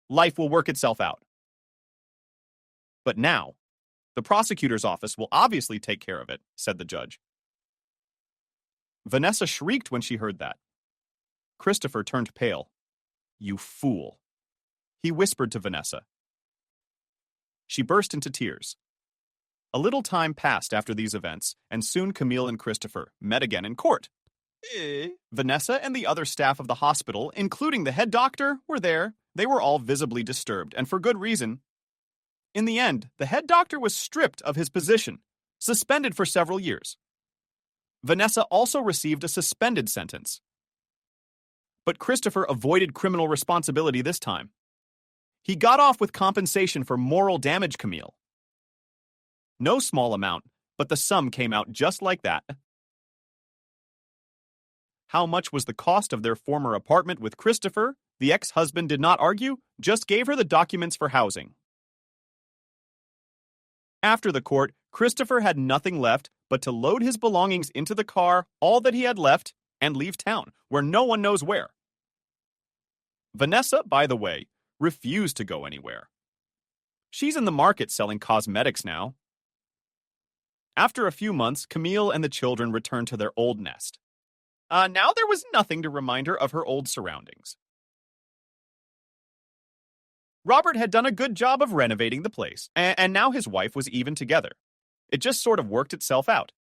Life will work itself out. But now, the prosecutor's office will obviously take care of it, said the judge. Vanessa shrieked when she heard that. Christopher turned pale. You fool. He whispered to Vanessa. She burst into tears. A little time passed after these events, and soon Camille and Christopher met again in court. Vanessa and the other staff of the hospital, including the head doctor, were there. They were all visibly disturbed, and for good reason. In the end, the head doctor was stripped of his position, suspended for several years. Vanessa also received a suspended sentence. But Christopher avoided criminal responsibility this time. He got off with compensation for moral damage, Camille. No small amount, but the sum came out just like that. How much was the cost of their former apartment with Christopher? The ex-husband did not argue, just gave her the documents for housing. After the court, Christopher had nothing left but to load his belongings into the car, all that he had left, and leave town, where no one knows where. Vanessa, by the way, refused to go anywhere. She's in the market selling cosmetics now. After a few months, Camille and the children returned to their old nest. Now there was nothing to remind her of her old surroundings. Robert had done a good job of renovating the place, and now his wife was even together. It just sort of worked itself out.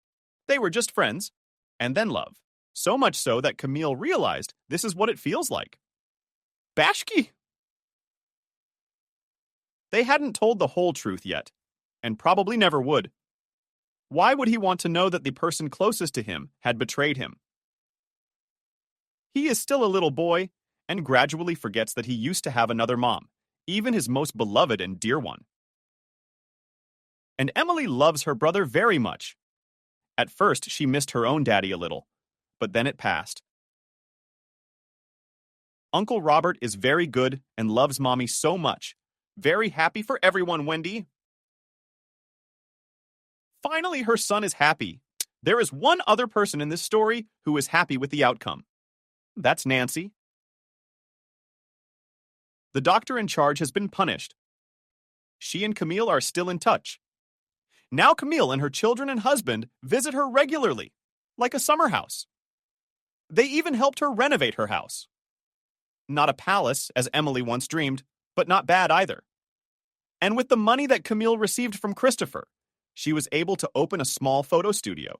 They were just friends, and then love. So much so that Camille realized this is what it feels like. Bashki! They hadn't told the whole truth yet, and probably never would. Why would he want to know that the person closest to him had betrayed him? He is still a little boy, and gradually forgets that he used to have another mom, even his most beloved and dear one. And Emily loves her brother very much. At first, she missed her own daddy a little, but then it passed. Uncle Robert is very good and loves Mommy so much. Very happy for everyone, Wendy. Finally, her son is happy. There is one other person in this story who is happy with the outcome. That's Nancy. The doctor in charge has been punished. She and Camille are still in touch. Now Camille and her children and husband visit her regularly, like a summer house. They even helped her renovate her house. Not a palace, as Emily once dreamed, but not bad either. And with the money that Camille received from Christopher, she was able to open a small photo studio.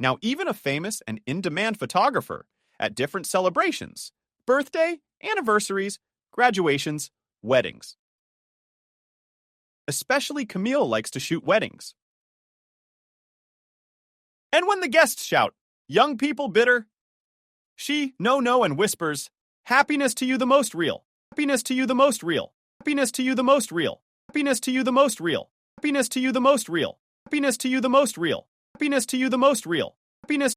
Now, even a famous and in-demand photographer at different celebrations, birthday, anniversaries, graduations, weddings. Especially Camille likes to shoot weddings. And when the guests shout, "Young people bitter," she, no, and whispers, "Happiness to you the most real. Happiness to you the most real. Happiness to you the most real. Happiness to you the most real. Happiness to you the most real. Happiness to you the most real. Happiness to you the most real. Happiness